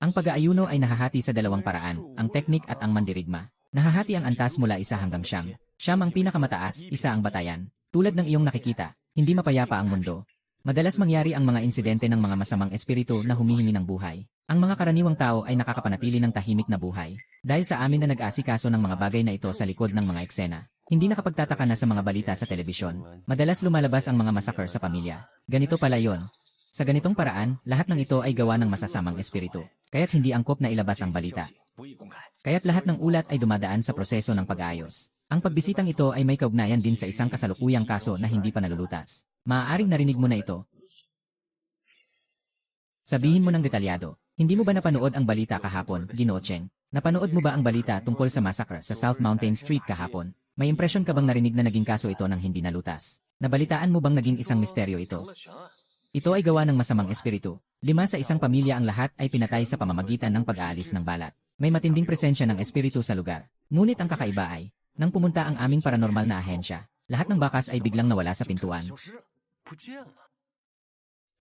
Ang pag-aayuno ay nahahati sa 2 paraan, ang teknik at ang mandirigma. Nahahati ang antas mula 1 hanggang 9. Siyam ang pinakamataas, 1 ang batayan. Tulad ng iyong nakikita, hindi mapayapa ang mundo. Madalas mangyari ang mga insidente ng mga masamang espiritu na humihingi ng buhay. Ang mga karaniwang tao ay nakakapanatili ng tahimik na buhay. Dahil sa amin na nag-aasikaso ng mga bagay na ito sa likod ng mga eksena. Hindi nakapagtataka na sa mga balita sa telebisyon. Madalas lumalabas ang mga massacre sa pamilya. Ganito pala yon. Sa ganitong paraan, lahat ng ito ay gawa ng masasamang espiritu. Kaya't hindi angkop na ilabas ang balita. Kaya't lahat ng ulat ay dumadaan sa proseso ng pag-aayos. Ang pagbisitang ito ay may kaugnayan din sa isang kasalukuyang kaso na hindi pa nalulutas. Maaaring narinig mo na ito. Sabihin mo ng detalyado. Hindi mo ba napanood ang balita kahapon, Ginoo Cheng? Napanood mo ba ang balita tungkol sa massacre sa South Mountain Street kahapon? May impresyon ka bang narinig na naging kaso ito nang hindi nalutas? Nabalitaan mo bang naging isang misteryo ito? Ito ay gawa ng masamang espiritu. 5 sa isang pamilya ang lahat ay pinatay sa pamamagitan ng pag-aalis ng balat. May matinding presensya ng espiritu sa lugar. Ngunit ang kakaiba ay, nang pumunta ang aming paranormal na ahensya, lahat ng bakas ay biglang nawala sa pintuan.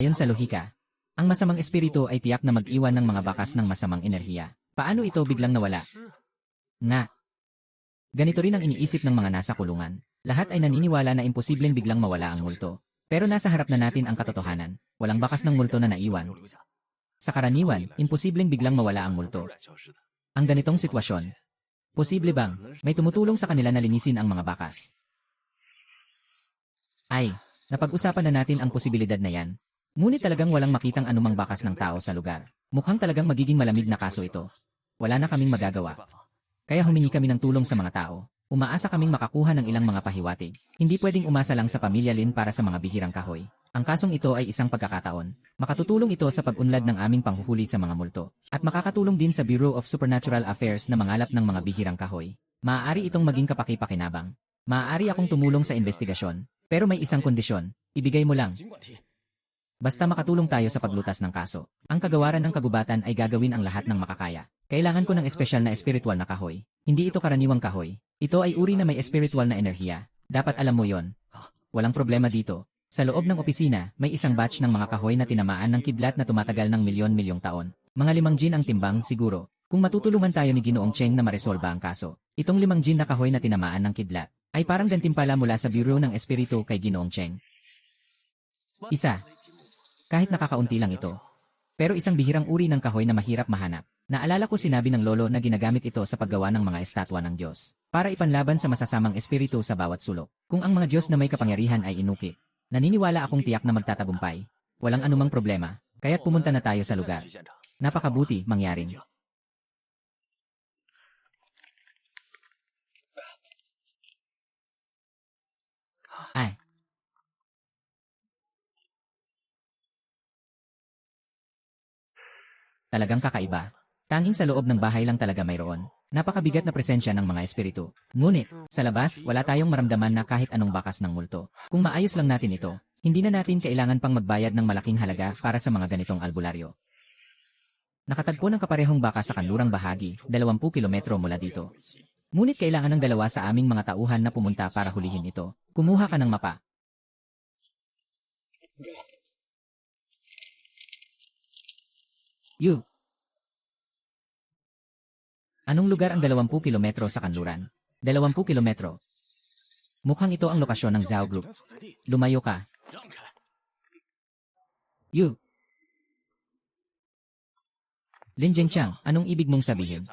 Ayon sa lohika, ang masamang espiritu ay tiyak na mag-iwan ng mga bakas ng masamang enerhiya. Paano ito biglang nawala? Nga. Ganito rin ang iniisip ng mga nasa kulungan. Lahat ay naniniwala na imposibleng biglang mawala ang multo. Pero nasa harap na natin ang katotohanan. Walang bakas ng multo na naiwan. Sa karaniwan, imposibleng biglang mawala ang multo. Ang ganitong sitwasyon, posible bang may tumutulong sa kanila na linisin ang mga bakas? Ay, napag-usapan na natin ang posibilidad na yan. Ngunit talagang walang makitang anumang bakas ng tao sa lugar. Mukhang talagang magiging malamig na kaso ito. Wala na kaming magagawa. Kaya humingi kami ng tulong sa mga tao. Umaasa kaming makakuha ng ilang mga pahiwatig. Hindi pwedeng umasa lang sa pamilya Lin para sa mga bihirang kahoy. Ang kasong ito ay isang pagkakataon. Makatutulong ito sa pag-unlad ng aming panghuhuli sa mga multo. At makakatulong din sa Bureau of Supernatural Affairs na mangalap ng mga bihirang kahoy. Maaari itong maging kapaki-pakinabang. Maaari akong tumulong sa investigasyon. Pero may isang kondisyon. Ibigay mo lang. Basta makatulong tayo sa paglutas ng kaso. Ang kagawaran ng kagubatan ay gagawin ang lahat ng makakaya. Kailangan ko ng espesyal na espiritual na kahoy. Hindi ito karaniwang kahoy. Ito ay uri na may espiritual na enerhiya. Dapat alam mo yon. Walang problema dito. Sa loob ng opisina, may isang batch ng mga kahoy na tinamaan ng kidlat na tumatagal ng milyon-milyong taon. Mga 5 gin ang timbang, siguro. Kung matutulungan tayo ni Ginoong Cheng na maresolba ang kaso, itong 5 gin na kahoy na tinamaan ng kidlat, ay parang gantimpala mula sa Bureau ng Espiritu kay Ginoong Cheng. Isa. Kahit nakakaunti lang ito. Pero isang bihirang uri ng kahoy na mahirap mahanap. Naalala ko sinabi ng lolo na ginagamit ito sa paggawa ng mga estatwa ng Diyos. Para ipanlaban sa masasamang espiritu sa bawat sulok. Kung ang mga Diyos na may kapangyarihan ay inuki. Naniniwala akong tiyak na magtatagumpay. Walang anumang problema. Kaya't pumunta na tayo sa lugar. Napakabuti mangyaring. Ay. Talagang kakaiba. Tanging sa loob ng bahay lang talaga mayroon. Napakabigat na presensya ng mga espiritu. Ngunit, sa labas, wala tayong maramdaman na kahit anong bakas ng multo. Kung maayos lang natin ito, hindi na natin kailangan pang magbayad ng malaking halaga para sa mga ganitong albularyo. Nakatagpo ng kaparehong bakas sa kanlurang bahagi, 20 kilometro mula dito. Ngunit kailangan ng dalawa sa aming mga tauhan na pumunta para hulihin ito. Kumuha ka ng mapa. You. Anong lugar ang 20 kilometro sa kanluran? 20 kilometro. Mukhang ito ang lokasyon ng Zhao Group. Lumayo ka. You. Lin Zhengqiang, anong ibig mong sabihin?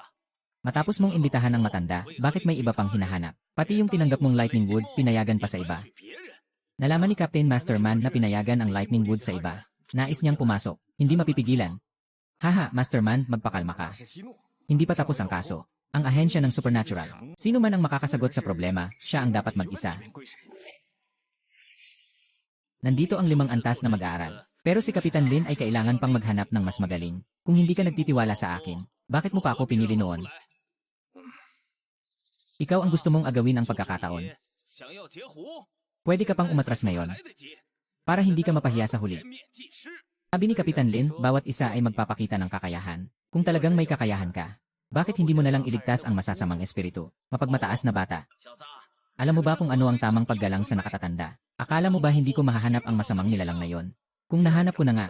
Matapos mong imbitahan ng matanda, bakit may iba pang hinahanap? Pati yung tinanggap mong lightning wood, pinayagan pa sa iba. Nalaman ni Captain Masterman na pinayagan ang lightning wood sa iba. Nais niyang pumasok. Hindi mapipigilan. Haha, Masterman, magpakalma ka. Hindi pa tapos ang kaso. Ang ahensya ng supernatural. Sino man ang makakasagot sa problema, siya ang dapat mag-isa. Nandito ang 5 antas na mag-aaral. Pero si Kapitan Lin ay kailangan pang maghanap ng mas magaling. Kung hindi ka nagtitiwala sa akin, bakit mo pa ako pinili noon? Ikaw ang gusto mong agawin ang pagkakataon. Pwede ka pang umatras ngayon. Para hindi ka mapahiya sa huli. Sabi ni Kapitan Lin, bawat isa ay magpapakita ng kakayahan. Kung talagang may kakayahan ka, bakit hindi mo nalang iligtas ang masasamang espiritu? Mapagmataas na bata. Alam mo ba kung ano ang tamang paggalang sa nakatatanda? Akala mo ba hindi ko mahahanap ang masamang nilalang na yon? Kung nahanap ko na nga.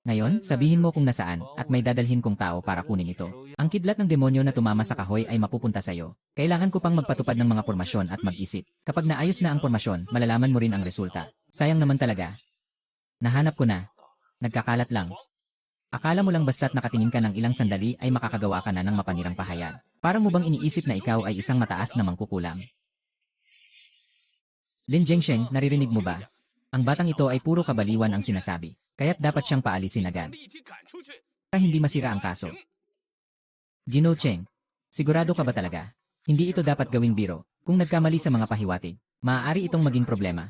Ngayon, sabihin mo kung nasaan at may dadalhin kong tao para kunin ito. Ang kidlat ng demonyo na tumama sa kahoy ay mapupunta sa iyo. Kailangan ko pang magpatupad ng mga pormasyon at mag-isip. Kapag naayos na ang pormasyon, malalaman mo rin ang resulta. Sayang naman talaga. Nahanap ko na. Nagkakalat lang. Akala mo lang basta't nakatingin ka ng ilang sandali ay makakagawa ka na ng mapanirang pahayag. Parang mo bang iniisip na ikaw ay isang mataas na mangkukulam? Lin Zhengsheng, naririnig mo ba? Ang batang ito ay puro kabaliwan ang sinasabi, kaya't dapat siyang paalisin agad. Para hindi masira ang kaso. Gino Cheng, sigurado ka ba talaga? Hindi ito dapat gawing biro. Kung nagkamali sa mga pahiwatig, maaari itong maging problema.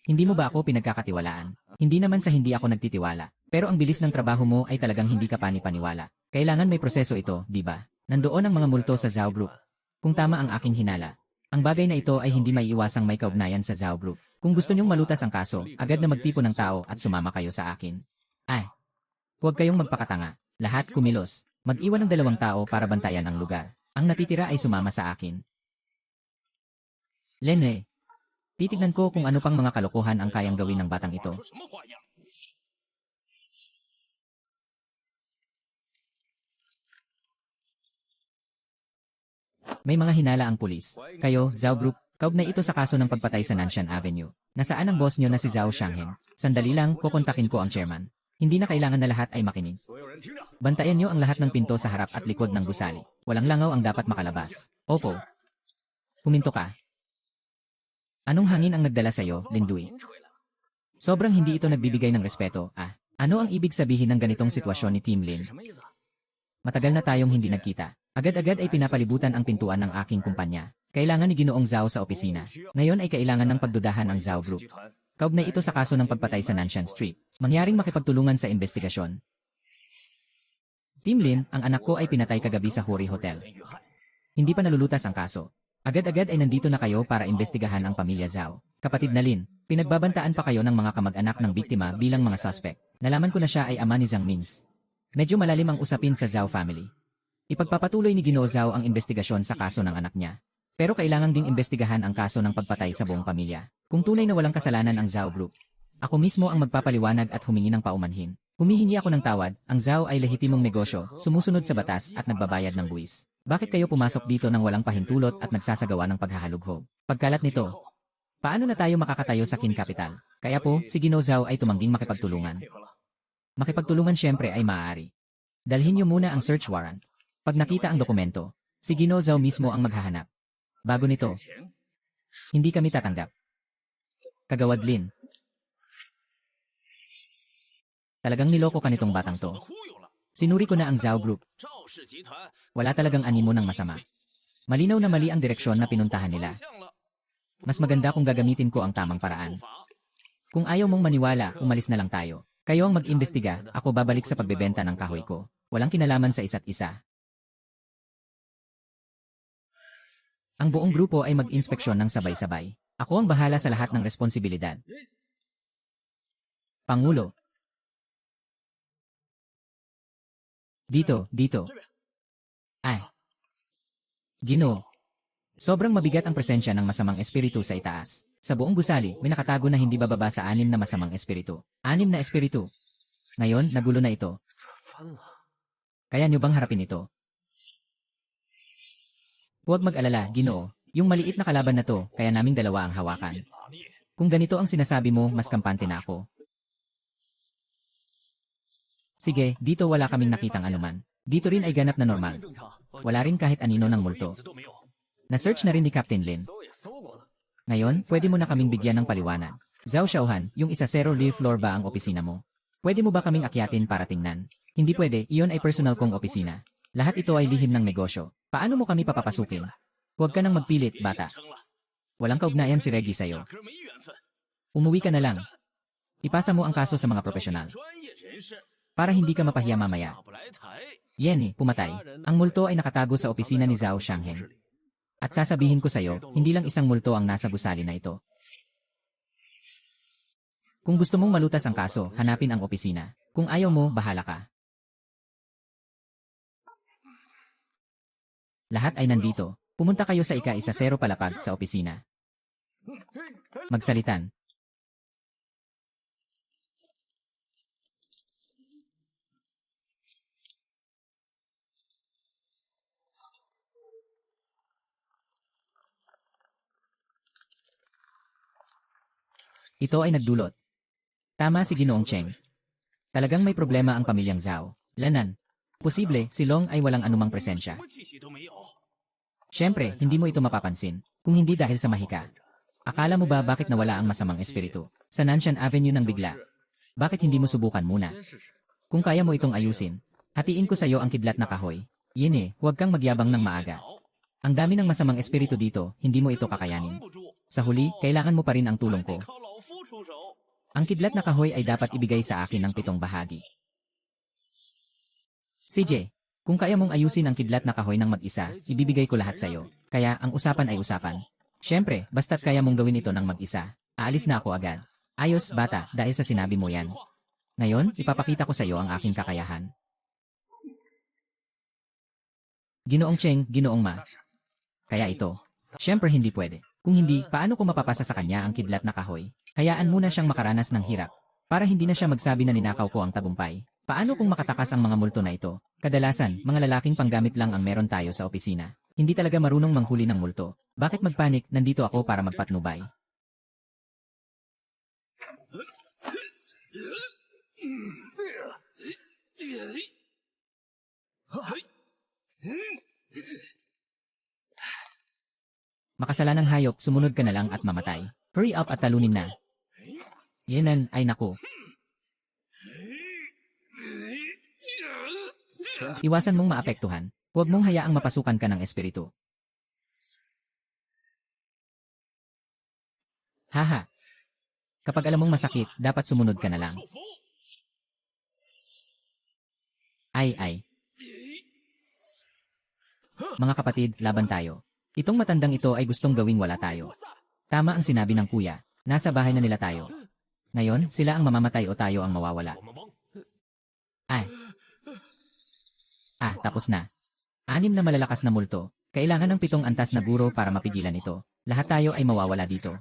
Hindi mo ba ako pinagkakatiwalaan? Hindi naman sa hindi ako nagtitiwala. Pero ang bilis ng trabaho mo ay talagang hindi ka panipaniwala. Kailangan may proseso ito, di ba? Nandoon ang mga multo sa Zhao Group. Kung tama ang aking hinala, ang bagay na ito ay hindi maiiwasang may kaugnayan sa Zhao Group. Kung gusto niyong malutas ang kaso, agad na magtipon ng tao at sumama kayo sa akin. Ay, huwag kayong magpakatanga. Lahat kumilos. Mag-iwan ng 2 tao para bantayan ang lugar. Ang natitira ay sumama sa akin. Lene, titignan ko kung ano pang mga kalokohan ang kayang gawin ng batang ito. May mga hinala ang pulis. Kayo, Zhao Group, kaugnay ito sa kaso ng pagpatay sa Nanshan Avenue. Nasaan ang boss nyo na si Zhao Xiangheng? Sandali lang, kukontakin ko ang chairman. Hindi na kailangan na lahat ay makinig. Bantayan nyo ang lahat ng pinto sa harap at likod ng gusali. Walang langaw ang dapat makalabas. Opo. Huminto ka. Anong hangin ang nagdala sa'yo, Lindui? Sobrang hindi ito nagbibigay ng respeto, ah. Ano ang ibig sabihin ng ganitong sitwasyon ni Team Lin? Matagal na tayong hindi nagkita. Agad-agad ay pinapalibutan ang pintuan ng aking kumpanya. Kailangan ni Ginoong Zhao sa opisina. Ngayon ay kailangan ng pagdudahan ang Zhao Group. Kaugnay ito sa kaso ng pagpatay sa Nanshan Street. Mangyaring makipagtulungan sa investigasyon. Team Lin, ang anak ko ay pinatay kagabi sa Huri Hotel. Hindi pa nalulutas ang kaso. Agad-agad ay nandito na kayo para imbestigahan ang pamilya Zhao. Kapatid na Lin, pinagbabantaan pa kayo ng mga kamag-anak ng biktima bilang mga suspect. Nalaman ko na siya ay ama ni Zhang Mings. Medyo malalim ang usapin sa Zhao family. Ipagpapatuloy ni Ginoo Zhao ang investigasyon sa kaso ng anak niya. Pero kailangan ding imbestigahan ang kaso ng pagpatay sa buong pamilya. Kung tunay na walang kasalanan ang Zhao Group, ako mismo ang magpapaliwanag at humingi ng paumanhin. Humihingi ako ng tawad, ang Zhao ay lehitimong negosyo, sumusunod sa batas at nagbabayad ng buwis. Bakit kayo pumasok dito ng walang pahintulot at nagsasagawa ng paghahalughog? Pagkalat nito, paano na tayo makakatayo sa Kin Capital? Kaya po, si Ginoo Zhao ay tumangging makipagtulungan. Makipagtulungan siyempre ay maaari. Dalhin niyo muna ang search warrant. Pag nakita ang dokumento, si Ginoo Zhao mismo ang maghahanap. Bago nito, hindi kami tatanggap. Kagawad Lin. Talagang niloko ka nitong batang to. Sinuri ko na ang Zhao Group. Wala talagang animo ng masama. Malinaw na mali ang direksyon na pinuntahan nila. Mas maganda kung gagamitin ko ang tamang paraan. Kung ayaw mong maniwala, umalis na lang tayo. Kayo ang mag-imbestiga, ako babalik sa pagbebenta ng kahoy ko. Walang kinalaman sa isa't isa. Ang buong grupo ay mag-inspeksyon ng sabay-sabay. Ako ang bahala sa lahat ng responsibilidad. Pangulo. Dito. Ay. Ginoo. Sobrang mabigat ang presensya ng masamang espiritu sa itaas. Sa buong gusali, may nakatago na hindi bababa sa 6 na masamang espiritu. 6 na espiritu. Ngayon, nagulo na ito. Kaya niyo bang harapin ito? Huwag mag-alala, Ginoo. Yung maliit na kalaban na to, kaya naming dalawa ang hawakan. Kung ganito ang sinasabi mo, mas kampante na ako. Sige, dito wala kaming nakitang anuman. Dito rin ay ganap na normal. Wala rin kahit anino ng multo. Na-search na rin ni Captain Lin. Ngayon, pwede mo na kaming bigyan ng paliwanag. Zhao Xiaohan, yung isa 0 real floor ba ang opisina mo? Pwede mo ba kaming akyatin para tingnan? Hindi pwede, iyon ay personal kong opisina. Lahat ito ay lihim ng negosyo. Paano mo kami papapasukin? Huwag ka nang magpilit, bata. Walang kaugnayan si Reggie sa'yo. Umuwi ka na lang. Ipasa mo ang kaso sa mga profesional. Para hindi ka mapahiya mamaya. Yenny, pumatay. Ang multo ay nakatago sa opisina ni Zhao Xiangheng. At sasabihin ko sa'yo, hindi lang isang multo ang nasa gusali na ito. Kung gusto mong malutas ang kaso, hanapin ang opisina. Kung ayaw mo, bahala ka. Lahat ay nandito. Pumunta kayo sa ika-1-0 palapag sa opisina. Magsalitan. Ito ay nagdulot. Tama si Ginoong Cheng. Talagang may problema ang pamilyang Zhao. Lanan. Posible, si Long ay walang anumang presensya. Siyempre, hindi mo ito mapapansin, kung hindi dahil sa mahika. Akala mo ba bakit nawala ang masamang espiritu? Sa Nanshan Avenue nang bigla. Bakit hindi mo subukan muna? Kung kaya mo itong ayusin, hatiin ko sa iyo ang kidlat na kahoy. Yine, huwag kang magyabang ng maaga. Ang dami ng masamang espiritu dito, hindi mo ito kakayanin. Sa huli, kailangan mo pa rin ang tulong ko. Ang kidlat na kahoy ay dapat ibigay sa akin ng 7 bahagi. CJ, kung kaya mong ayusin ang kidlat na kahoy ng mag-isa, ibibigay ko lahat sa iyo. Kaya, ang usapan ay usapan. Siyempre, basta't kaya mong gawin ito ng mag-isa, aalis na ako agad. Ayos, bata, dahil sa sinabi mo yan. Ngayon, ipapakita ko sa iyo ang aking kakayahan. Ginoong Cheng, Ginoong Ma. Kaya ito. Siyempre hindi pwede. Kung hindi, paano ko mapapasa sa kanya ang kidlat na kahoy? Hayaan muna siyang makaranas ng hirap. Para hindi na siya magsabi na ninakaw ko ang tagumpay. Paano kung makatakas ang mga multo na ito? Kadalasan, mga lalaking panggamit lang ang meron tayo sa opisina. Hindi talaga marunong manghuli ng multo. Bakit magpanik? Nandito ako para magpatnubay. Makasalanang hayop, sumunod ka na lang at mamatay. Hurry up at talunin na. Yenan, ay naku. Iwasan mong maapektuhan. Huwag mong hayaang mapasukan ka ng espiritu. Haha. Kapag alam mong masakit, dapat sumunod ka na lang. Ay. Mga kapatid, laban tayo. Itong matandang ito ay gustong gawing wala tayo. Tama ang sinabi ng kuya. Nasa bahay na nila tayo. Ngayon, sila ang mamamatay o tayo ang mawawala. Tapos na. 6 na malalakas na multo. Kailangan ng 7 antas na guro para mapigilan ito. Lahat tayo ay mawawala dito.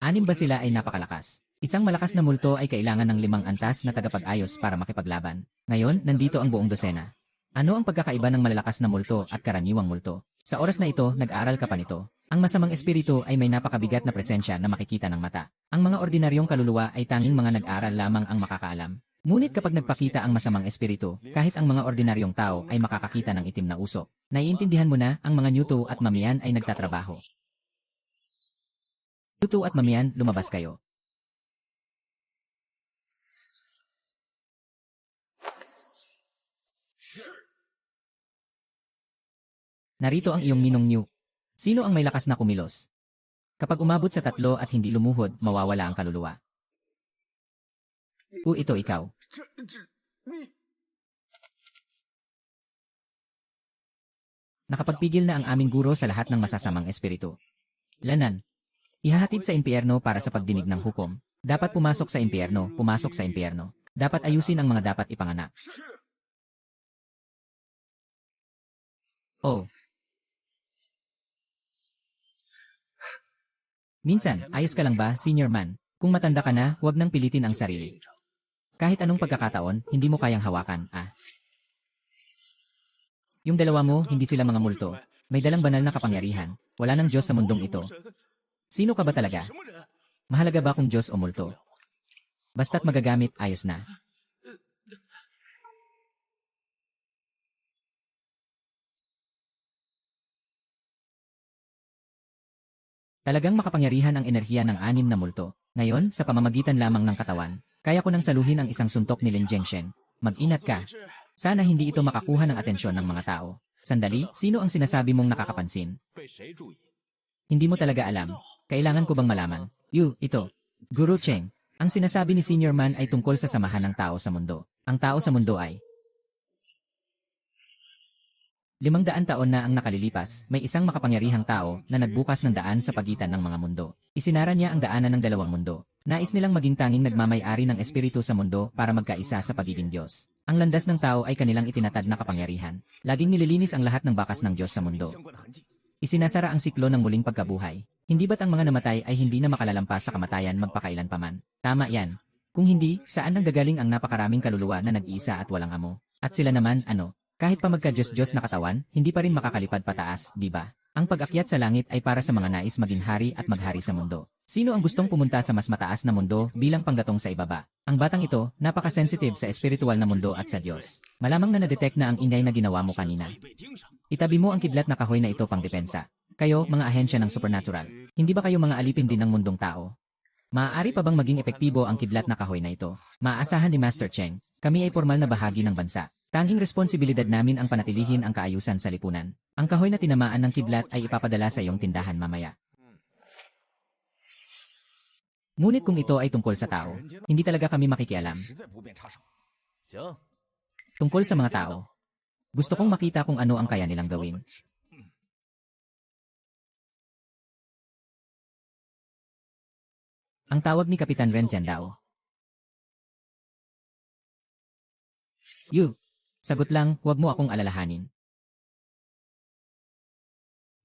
6 ba sila ay napakalakas? Isang malakas na multo ay kailangan ng 5 antas na tagapag-ayos para makipaglaban. Ngayon, nandito ang buong dosena. Ano ang pagkakaiba ng malalakas na multo at karaniwang multo? Sa oras na ito, nag-aaral ka pa nito. Ang masamang espiritu ay may napakabigat na presensya na makikita ng mata. Ang mga ordinaryong kaluluwa ay tanging mga nag-aaral lamang ang makakaalam. Ngunit kapag nagpakita ang masamang espiritu, kahit ang mga ordinaryong tao ay makakakita ng itim na usok. Naiintindihan mo na, ang mga Nyuto at Mamiyan ay nagtatrabaho. Nyuto at Mamiyan, lumabas kayo. Narito ang iyong ninong Nyu. Sino ang may lakas na kumilos? Kapag umabot sa 3 at hindi lumuhod, mawawala ang kaluluwa. Ito ikaw. Nakapagpigil na ang aming guro sa lahat ng masasamang espiritu. Lanan. Ihahatid sa impyerno para sa pagdinig ng hukom. Dapat pumasok sa impyerno, pumasok sa impyerno. Dapat ayusin ang mga dapat ipanganak. Oh. Minsan, ayos ka lang ba, senior man? Kung matanda ka na, huwag nang pilitin ang sarili. Kahit anong pagkakataon, hindi mo kayang hawakan, Yung dalawa mo, hindi sila mga multo. May dalang banal na kapangyarihan. Wala nang Diyos sa mundong ito. Sino ka ba talaga? Mahalaga ba kung Diyos o multo? Basta't magagamit, ayos na. Talagang makapangyarihan ang enerhiya ng anim na multo. Ngayon, sa pamamagitan lamang ng katawan, kaya ko nang saluhin ang isang suntok ni Lin Jingshen. Mag-inat ka. Sana hindi ito makakuha ng atensyon ng mga tao. Sandali, sino ang sinasabi mong nakakapansin? Hindi mo talaga alam. Kailangan ko bang malaman? Ito. Guru Cheng. Ang sinasabi ni Senior Man ay tungkol sa samahan ng tao sa mundo. Ang tao sa mundo ay 500 taon na ang nakalilipas, may isang makapangyarihang tao na nagbukas ng daan sa pagitan ng mga mundo. Isinara niya ang daanan ng dalawang mundo. Nais nilang maging tanging nagmamay-ari ng espiritu sa mundo para magkaisa sa pagiging Diyos. Ang landas ng tao ay kanilang itinatad na kapangyarihan. Laging nililinis ang lahat ng bakas ng Diyos sa mundo. Isinasara ang siklo ng muling pagkabuhay. Hindi ba't ang mga namatay ay hindi na makalalampas sa kamatayan magpakailanpaman? Tama yan. Kung hindi, saan nanggagaling ang napakaraming kaluluwa na nag-iisa at walang amo? At sila naman, kahit pa magka-Diyos-Diyos na katawan, hindi pa rin makakalipad pataas, di ba? Ang pag-akyat sa langit ay para sa mga nais maging hari at maghari sa mundo. Sino ang gustong pumunta sa mas mataas na mundo bilang panggatong sa ibaba? Ang batang ito, napaka-sensitive sa espiritual na mundo at sa Diyos. Malamang na na-detect na ang ingay na ginawa mo kanina. Itabi mo ang kidlat na kahoy na ito pang depensa. Kayo, mga ahensya ng supernatural. Hindi ba kayo mga alipin din ng mundong tao? Maaari pa bang maging epektibo ang kidlat na kahoy na ito? Maaasahan ni Master Cheng, kami ay formal na bahagi ng bansa. Tanging responsibilidad namin ang panatilihin ang kaayusan sa lipunan. Ang kahoy na tinamaan ng kidlat ay ipapadala sa iyong tindahan mamaya. Ngunit kung ito ay tungkol sa tao, hindi talaga kami makikialam. Tungkol sa mga tao, gusto kong makita kung ano ang kaya nilang gawin. Ang tawag ni Kapitan Ren Jiandao. Sagot lang, huwag mo akong alalahanin.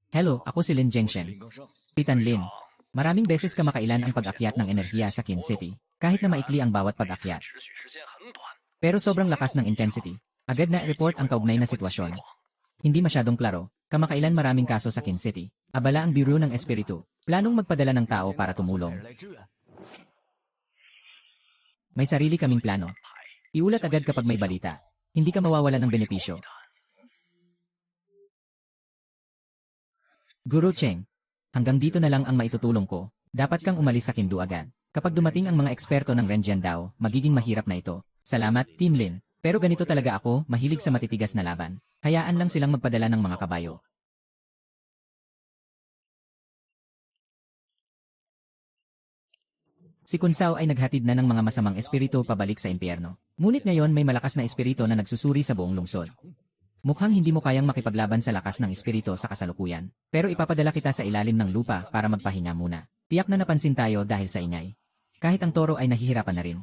Hello, ako si Lin Jingshen. Kapitan Lin. Maraming beses ka makailan ang pag-akyat ng enerhiya sa Qin City, kahit na maikli ang bawat pag-akyat. Pero sobrang lakas ng intensity. Agad na i-report ang kaugnay na sitwasyon. Hindi masyadong klaro, kamakailan maraming kaso sa Qin City. Abala ang Bureau ng Espiritu, planong magpadala ng tao para tumulong. May sarili kaming plano. Iulat agad kapag may balita. Hindi ka mawawalan ng benepisyo. Guru Cheng, hanggang dito na lang ang maitutulong ko. Dapat kang umalis sa Kindu agad. Kapag dumating ang mga eksperto ng Ren Jiandao, magiging mahirap na ito. Salamat, Team Lin. Pero ganito talaga ako, mahilig sa matitigas na laban. Hayaan lang silang magpadala ng mga kabayo. Si Kun Sao ay naghatid na ng mga masamang espiritu pabalik sa impyerno. Ngunit ngayon may malakas na espiritu na nagsusuri sa buong lungsod. Mukhang hindi mo kayang makipaglaban sa lakas ng espiritu sa kasalukuyan. Pero ipapadala kita sa ilalim ng lupa para magpahinga muna. Tiyak na napansin tayo dahil sa ingay. Kahit ang toro ay nahihirapan na rin.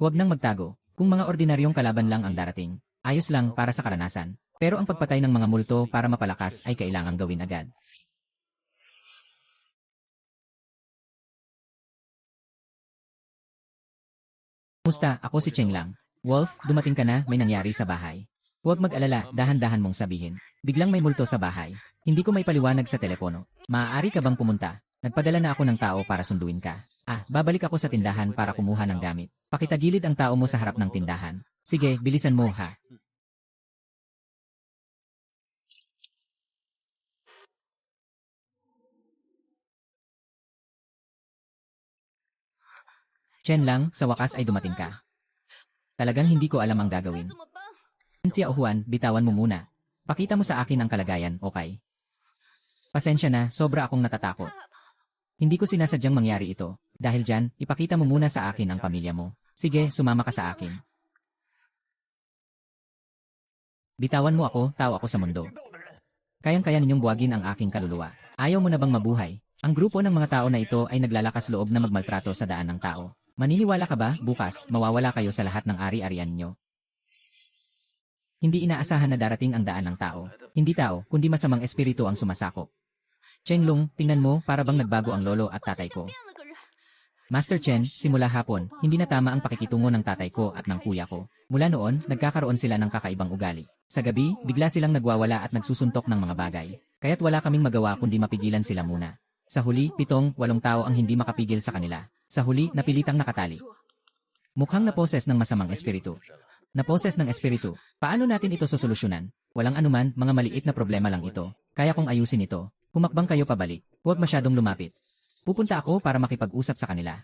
Huwag nang magtago. Kung mga ordinaryong kalaban lang ang darating, ayos lang para sa karanasan. Pero ang pagpatay ng mga multo para mapalakas ay kailangang gawin agad. Musta, ako si Cheng lang. Wolf, dumating ka na, may nangyari sa bahay. Huwag mag-alala, dahan-dahan mong sabihin. Biglang may multo sa bahay. Hindi ko may paliwanag sa telepono. Maaari ka bang pumunta? Nagpadala na ako ng tao para sunduin ka. Babalik ako sa tindahan para kumuha ng gamit. Pakitagilid ang tao mo sa harap ng tindahan. Sige, bilisan mo ha. Chen lang, sa wakas ay dumating ka. Talagang hindi ko alam ang gagawin. Siya o Juan, bitawan mo muna. Pakita mo sa akin ang kalagayan, okay? Pasensya na, sobra akong natatakot. Hindi ko sinasadyang mangyari ito. Dahil dyan, ipakita mo muna sa akin ang pamilya mo. Sige, sumama ka sa akin. Bitawan mo ako, tao ako sa mundo. Kayang-kaya ninyong buwagin ang aking kaluluwa. Ayaw mo na bang mabuhay? Ang grupo ng mga tao na ito ay naglalakas loob na magmaltrato sa daan ng tao. Maniniwala ka ba, bukas, mawawala kayo sa lahat ng ari-arian nyo? Hindi inaasahan na darating ang daan ng tao. Hindi tao, kundi masamang espiritu ang sumasakop. Chenglong, tingnan mo, para bang nagbago ang lolo at tatay ko. Master Chen, simula hapon, hindi na tama ang pakikitungo ng tatay ko at ng kuya ko. Mula noon, nagkakaroon sila ng kakaibang ugali. Sa gabi, bigla silang nagwawala at nagsusuntok ng mga bagay. Kaya't wala kaming magawa kundi mapigilan sila muna. Sa huli, 7, 8 tao ang hindi makapigil sa kanila. Sa huli, napilitang nakatali. Mukhang naposes ng masamang espiritu. Naposes ng espiritu. Paano natin ito sosolusyonan? Walang anuman, mga maliit na problema lang ito. Kaya kong ayusin ito. Humakbang kayo pabalik. Huwag masyadong lumapit. Pupunta ako para makipag-usap sa kanila.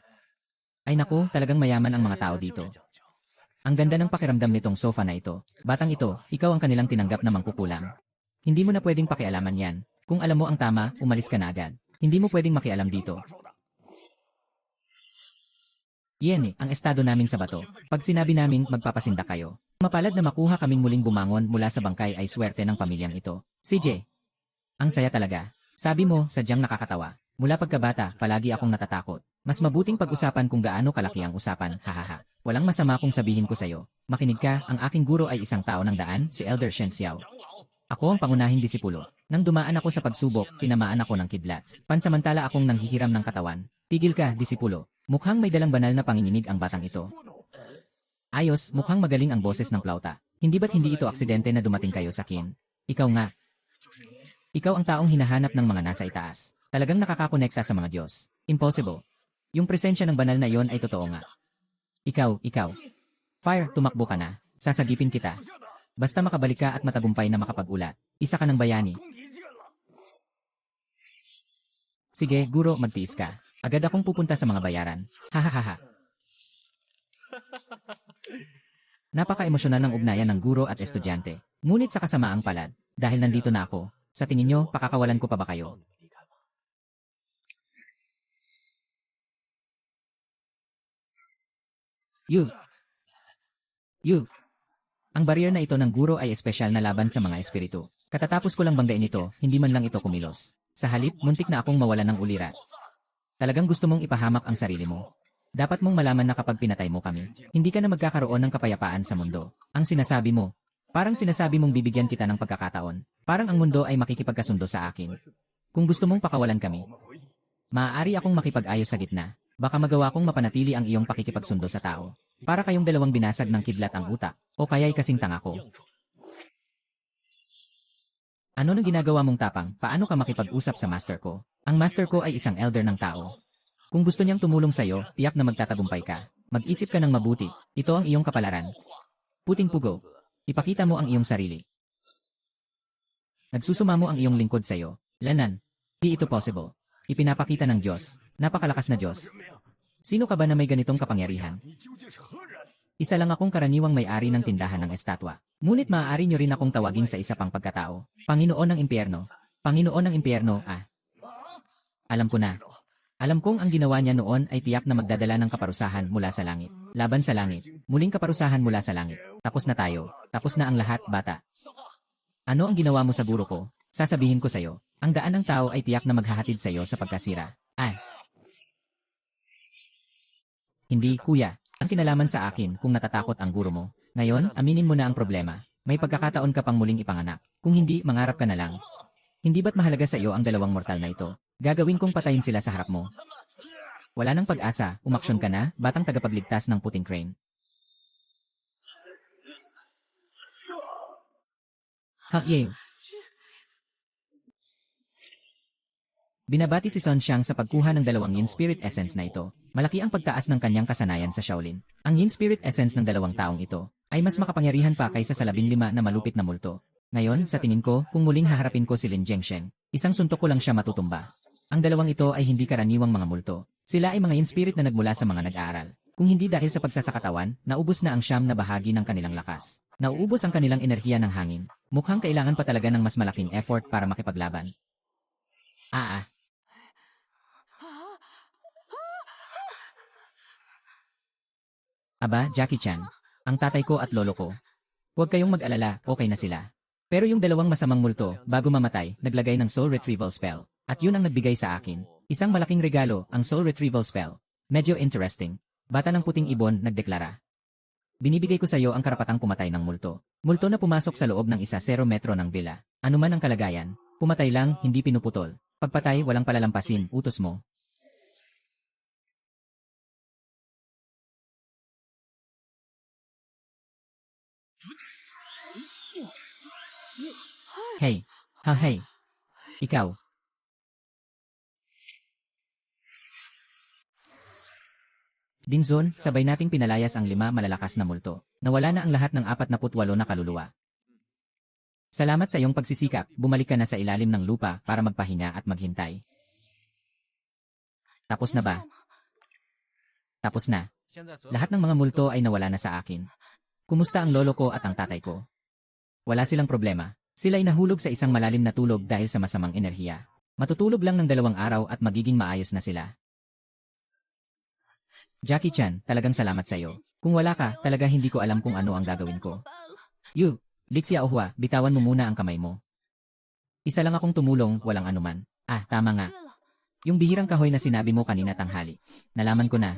Ay naku, talagang mayaman ang mga tao dito. Ang ganda ng pakiramdam nitong sofa na ito. Batang ito, ikaw ang kanilang tinanggap na mangkukulam. Hindi mo na pwedeng pakialaman yan. Kung alam mo ang tama, umalis ka na agad. Hindi mo pwedeng makialam dito. Yan ang estado namin sa bato. Pag sinabi namin magpapasinda kayo, mapalad na makuha kaming muling bumangon mula sa bangkay ay swerte ng pamilyang ito. CJ, ang saya talaga. Sabi mo, sadyang nakakatawa. Mula pagkabata, palagi akong natatakot. Mas mabuting pag-usapan kung gaano kalaki ang usapan, hahaha. Walang masama kung sabihin ko sa'yo. Makinig ka, ang aking guro ay isang tao ng daan, si Elder Shen Xiao. Ako ang pangunahing disipulo. Nang dumaan ako sa pagsubok, tinamaan ako ng kidlat. Pansamantala akong nanghihiram ng katawan. Tigil ka, disipulo. Mukhang may dalang banal na panginginig ang batang ito. Ayos, mukhang magaling ang boses ng plauta. Hindi ba't hindi ito aksidente na dumating kayo sa kin? Ikaw nga. Ikaw ang taong hinahanap ng mga nasa itaas. Talagang nakakakonekta sa mga Diyos. Impossible. Yung presensya ng banal na iyon ay totoo nga. Ikaw. Fire, tumakbo ka na. Sasagipin kita. Basta makabalik ka at matagumpay na makapag-ulat. Isa ka ng bayani. Sige, guro, magtiis ka. Agad akong pupunta sa mga bayaran. Hahaha. Napaka-emosyonal ng ugnayan ng guro at estudyante. Ngunit sa kasamaang palad, dahil nandito na ako, sa tingin nyo, pakakawalan ko pa ba kayo? You. Ang barrier na ito ng guro ay espesyal na laban sa mga espiritu. Katatapos ko lang banggain ito, hindi man lang ito kumilos. Sa halip, muntik na akong mawalan ng ulirat. Talagang gusto mong ipahamak ang sarili mo. Dapat mong malaman na kapag pinatay mo kami, hindi ka na magkakaroon ng kapayapaan sa mundo. Ang sinasabi mo, parang sinasabi mong bibigyan kita ng pagkakataon. Parang ang mundo ay makikipagkasundo sa akin. Kung gusto mong pakawalan kami, maaari akong makipag-ayos sa gitna. Baka magawa kong mapanatili ang iyong pakikipagsundo sa tao. Para kayong dalawang binasag ng kidlat ang utak, o kaya'y kasing tanga ko. Ano nang ginagawa mong tapang? Paano ka makipag-usap sa master ko? Ang master ko ay isang elder ng tao. Kung gusto niyang tumulong sa'yo, tiyak na magtatagumpay ka. Mag-isip ka ng mabuti. Ito ang iyong kapalaran. Puting pugo. Ipakita mo ang iyong sarili. Nagsusumamo ang iyong lingkod sa'yo. Lanan. Di ito possible. Ipinapakita ng Diyos. Napakalakas na Diyos. Sino ka ba na may ganitong kapangyarihan? Isa lang akong karaniwang may-ari ng tindahan ng estatwa. Ngunit maaari nyo rin akong tawagin sa isa pang pagkatao. Panginoon ng impyerno. Panginoon ng impyerno, Alam ko na. Alam kong ang ginawa niya noon ay tiyak na magdadala ng kaparusahan mula sa langit. Laban sa langit. Muling kaparusahan mula sa langit. Tapos na tayo. Tapos na ang lahat, bata. Ano ang ginawa mo sa guro ko? Sasabihin ko sa'yo. Ang daan ng tao ay tiyak na maghahatid sa'yo sa pagkasira. Hindi, kuya. Ang kinalaman sa akin kung natatakot ang guro mo. Ngayon, aminin mo na ang problema. May pagkakataon ka pang muling ipanganak. Kung hindi, mangarap ka na lang. Hindi ba't mahalaga sa iyo ang dalawang mortal na ito? Gagawin kong patayin sila sa harap mo. Wala nang pag-asa, umaksyon ka na, batang tagapagligtas ng puting crane. Hakyeng. Binabati si Sun Xiang sa pagkuha ng dalawang Yin Spirit Essence na ito. Malaki ang pagtaas ng kanyang kasanayan sa Shaolin. Ang Yin Spirit Essence ng dalawang taong ito ay mas makapangyarihan pa kaysa sa 15 na malupit na multo. Ngayon, sa tingin ko, kung muling haharapin ko si Lin Zhengsheng, isang suntok ko lang siya matutumba. Ang dalawang ito ay hindi karaniwang mga multo. Sila ay mga Yin Spirit na nagmula sa mga nag-aaral. Kung hindi dahil sa pagsasakatawan, naubos na ang siyam na bahagi ng kanilang lakas. Nauubos ang kanilang enerhiya ng hangin. Mukhang kailangan pa talaga ng mas malaking effort para makipaglaban. Aba, Jackie Chan, ang tatay ko at lolo ko. Huwag kayong mag-alala, okay na sila. Pero yung dalawang masamang multo, bago mamatay, naglagay ng soul retrieval spell. At yun ang nagbigay sa akin. Isang malaking regalo, ang soul retrieval spell. Medyo interesting. Bata ng puting ibon, nagdeklara. Binibigay ko sa iyo ang karapatang pumatay ng multo. Multo na pumasok sa loob ng 1 metro ng villa. Ano man ang kalagayan, pumatay lang, hindi pinuputol. Pagpatay walang palalampasin, utos mo. Hey, hey, ikaw. Dinzon, sabay nating pinalayas ang 5 malalakas na multo. Nawala na ang lahat ng 48 na kaluluwa. Salamat sa iyong pagsisikap, bumalik ka na sa ilalim ng lupa para magpahinga at maghintay. Tapos na ba? Tapos na. Lahat ng mga multo ay nawala na sa akin. Kumusta ang lolo ko at ang tatay ko? Wala silang problema. Sila ay nahulog sa isang malalim na tulog dahil sa masamang enerhiya. Matutulog lang ng 2 araw at magiging maayos na sila. Jackie Chan, talagang salamat sa iyo. Kung wala ka, talaga hindi ko alam kung ano ang gagawin ko. Yu, Lixia Ohua, bitawan mo muna ang kamay mo. Isa lang akong tumulong, walang anuman. Ah, tama nga. Yung bihirang kahoy na sinabi mo kanina tanghali. Nalaman ko na.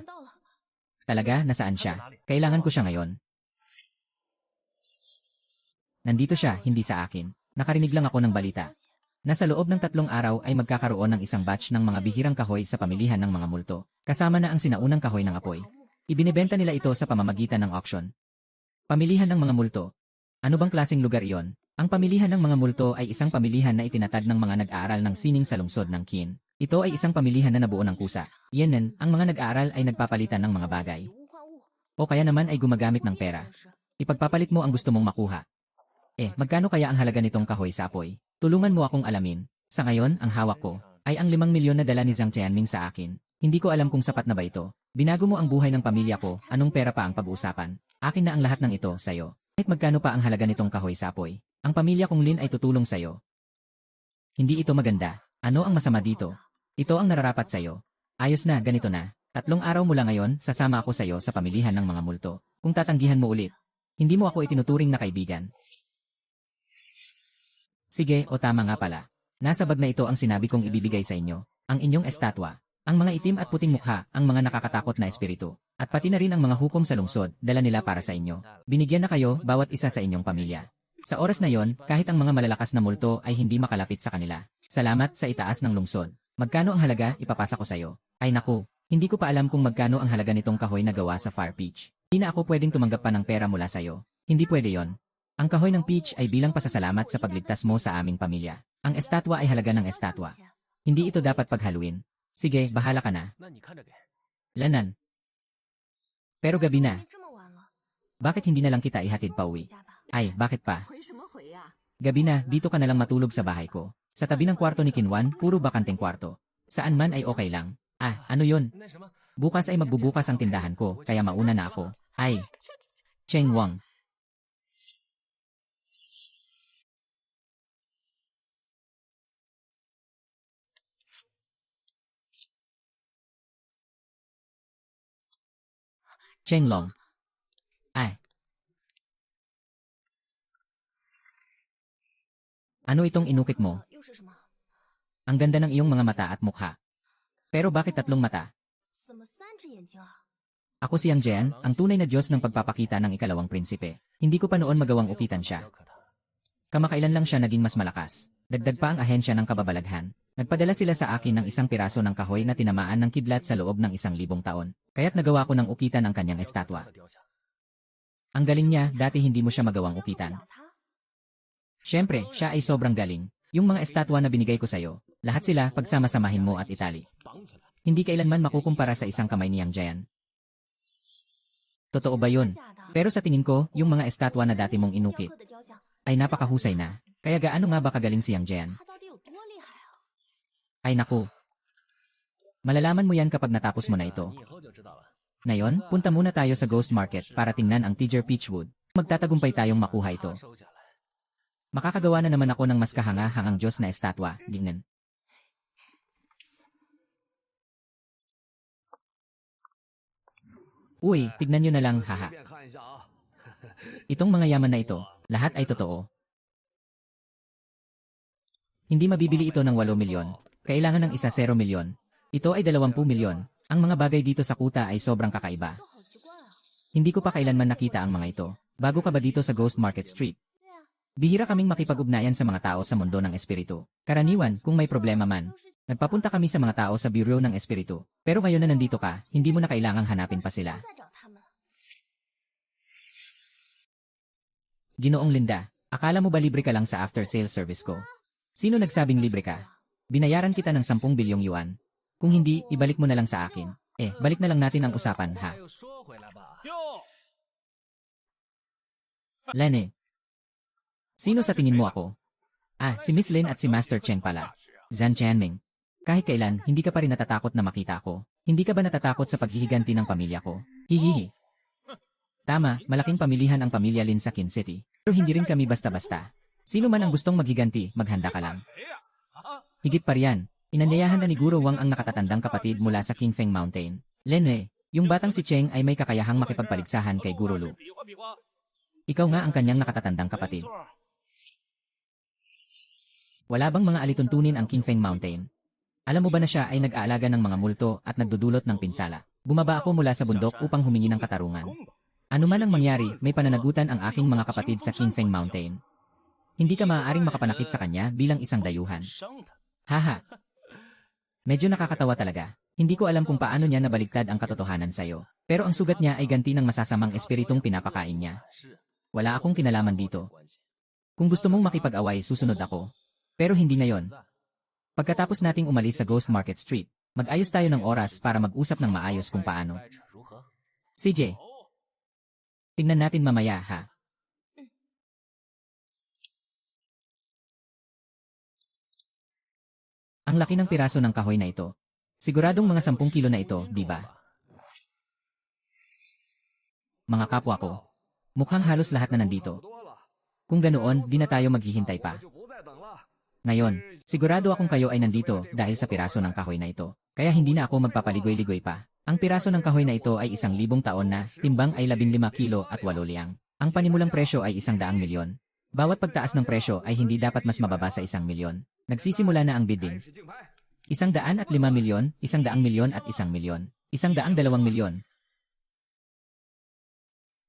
Talaga, nasaan siya? Kailangan ko siya ngayon. Nandito siya, hindi sa akin. Nakarinig lang ako ng balita. Nasa loob ng 3 araw ay magkakaroon ng isang batch ng mga bihirang kahoy sa pamilihan ng mga multo. Kasama na ang sinaunang kahoy ng apoy. Ibinebenta nila ito sa pamamagitan ng auction. Pamilihan ng mga multo. Ano bang klaseng lugar iyon? Ang pamilihan ng mga multo ay isang pamilihan na itinatag ng mga nag-aaral ng sining sa lungsod ng Qin. Ito ay isang pamilihan na nabuo ng kusa. Yenen, ang mga nag-aaral ay nagpapalitan ng mga bagay. O kaya naman ay gumagamit ng pera. Ipagpapalit mo ang gusto mong makuha. Magkano kaya ang halaga nitong kahoy sa apoy? Tulungan mo akong alamin. Sa ngayon, ang hawak ko ay ang 5 milyon na dala ni Zhang Tianming sa akin. Hindi ko alam kung sapat na ba ito. Binago mo ang buhay ng pamilya ko, anong pera pa ang pag-uusapan? Akin na ang lahat ng ito, sayo. Kahit magkano pa ang halaga nitong kahoy sa apoy, ang pamilya kong Lin ay tutulong sayo. Hindi ito maganda. Ano ang masama dito? Ito ang nararapat sayo. Ayos na, ganito na. 3 araw mula ngayon, sasama ako sayo sa pamilihan ng mga multo. Kung tatanggihan mo ulit, hindi mo ako itinuturing na kaibigan. Sige, o tama nga pala. Nasa bag na ito ang sinabi kong ibibigay sa inyo. Ang inyong estatwa. Ang mga itim at puting mukha, ang mga nakakatakot na espiritu. At pati na rin ang mga hukom sa lungsod, dala nila para sa inyo. Binigyan na kayo, bawat isa sa inyong pamilya. Sa oras na yon, kahit ang mga malalakas na multo ay hindi makalapit sa kanila. Salamat sa itaas ng lungsod. Magkano ang halaga, ipapasa ko sa'yo. Ay naku, hindi ko pa alam kung magkano ang halaga nitong kahoy na gawa sa fire peach. Hindi na ako pwedeng tumanggap pa ng pera mula sa'yo. Hindi pwede yon. Ang kahoy ng peach ay bilang pasasalamat sa pagligtas mo sa aming pamilya. Ang estatwa ay halaga ng estatwa. Hindi ito dapat paghaluin. Sige, bahala ka na. Lanan. Pero gabi na. Bakit hindi na lang kita ihatid pa uwi? Ay, bakit pa? Gabi na, dito ka na lang matulog sa bahay ko. Sa tabi ng kwarto ni Kinwan, puro bakanteng kwarto. Saan man ay okay lang. Ah, ano yon? Bukas ay magbubukas ang tindahan ko, kaya mauna na ako. Ay, Cheng Wang. Chenglong. Ay. Ano itong inukit mo? Ang ganda ng iyong mga mata at mukha. Pero bakit 3 mata? Ako si Yang Jian, ang tunay na Diyos ng pagpapakita ng ikalawang prinsipe. Hindi ko pa noon magawang ukitan siya. Kamakailan lang siya naging mas malakas. Dagdag pa ang ahensya ng kababalaghan. Nagpadala sila sa akin ng isang piraso ng kahoy na tinamaan ng kidlat sa loob ng 1,000 taon. Kaya't nagawa ko ng ukitan ang kanyang estatwa. Ang galing niya, dati hindi mo siya magawang ukitan. Siyempre, siya ay sobrang galing. Yung mga estatwa na binigay ko sa'yo, lahat sila pagsama-samahin mo at itali. Hindi kailanman makukumpara sa isang kamay ni Yang Jian. Totoo ba yun? Pero sa tingin ko, yung mga estatwa na dati mong inukit ay napakahusay na. Kaya gaano nga ba kagaling si Yang Jian? Ay naku. Malalaman mo yan kapag natapos mo na ito. Ngayon, punta muna tayo sa Ghost Market para tingnan ang Tiger Peachwood. Magtatagumpay tayong makuha ito. Makakagawa na naman ako ng mas kahanga-hangang Diyos na estatwa, dignan. Uy, tignan nyo na lang, haha. Itong mga yaman na ito, lahat ay totoo. Hindi mabibili ito ng 8 milyon. Kailangan ng isa 0 milyon. Ito ay 20 milyon. Ang mga bagay dito sa kuta ay sobrang kakaiba. Hindi ko pa kailanman nakita ang mga ito. Bago ka ba dito sa Ghost Market Street? Bihira kaming makipag-ugnayan sa mga tao sa mundo ng espiritu. Karaniwan, kung may problema man, Nagpapunta kami sa mga tao sa Bureau ng Espiritu. Pero ngayon na nandito ka, hindi mo na kailangang hanapin pa sila. Ginoong Linda, akala mo ba libre ka lang sa after-sale service ko? Sino nagsabing libre ka? Binayaran kita ng 10 bilyong yuan. Kung hindi, ibalik mo na lang sa akin. Balik na lang natin ang usapan, ha? Lene. Sino sa tingin mo ako? Si Miss Lin at si Master Cheng pala. Zhan Tianming. Kahit kailan, hindi ka pa rin natatakot na makita ako. Hindi ka ba natatakot sa paghihiganti ng pamilya ko? Hihihi. Tama, malaking pamilihan ang pamilya Lin sa Qin City. Pero hindi rin kami basta-basta. Sino man ang gustong maghiganti, maghanda ka lang. Higit pa riyan, inanyayahan na ni Guro Wang ang nakatatandang kapatid mula sa Qingfeng Mountain. Lene, yung batang si Cheng ay may kakayahang makipagpaligsahan kay Guro Lu. Ikaw nga ang kanyang nakatatandang kapatid. Wala bang mga alituntunin ang Qingfeng Mountain? Alam mo ba na siya ay nag-aalaga ng mga multo at nagdudulot ng pinsala? Bumaba ako mula sa bundok upang humingi ng katarungan. Ano man ang mangyari, may pananagutan ang aking mga kapatid sa Qingfeng Mountain. Hindi ka maaaring makapanakit sa kanya bilang isang dayuhan. Haha. Medyo nakakatawa talaga. Hindi ko alam kung paano niya nabaligtad ang katotohanan sa'yo. Pero ang sugat niya ay ganti ng masasamang espiritong pinapakain niya. Wala akong kinalaman dito. Kung gusto mong makipag-away, susunod ako. Pero hindi ngayon. Pagkatapos nating umalis sa Ghost Market Street, mag-ayos tayo ng oras para mag-usap ng maayos kung paano. CJ. Tingnan natin mamaya, ha? Ang laki ng piraso ng kahoy na ito. Siguradong mga 10 kilo na ito, di ba? Mga kapwa ko, mukhang halos lahat na nandito. Kung ganoon, di na tayo maghihintay pa. Ngayon, sigurado akong kayo ay nandito dahil sa piraso ng kahoy na ito. Kaya hindi na ako magpapaligoy-ligoy pa. Ang piraso ng kahoy na ito ay 1,000 taon na, timbang ay 15 kilo at 8 liang. Ang panimulang presyo ay 100 milyon. Bawat pagtaas ng presyo ay hindi dapat mas mababa sa 1 milyon. Nagsisimula na ang bidding. 105 milyon, 100 milyon at 1 milyon. 102 milyon.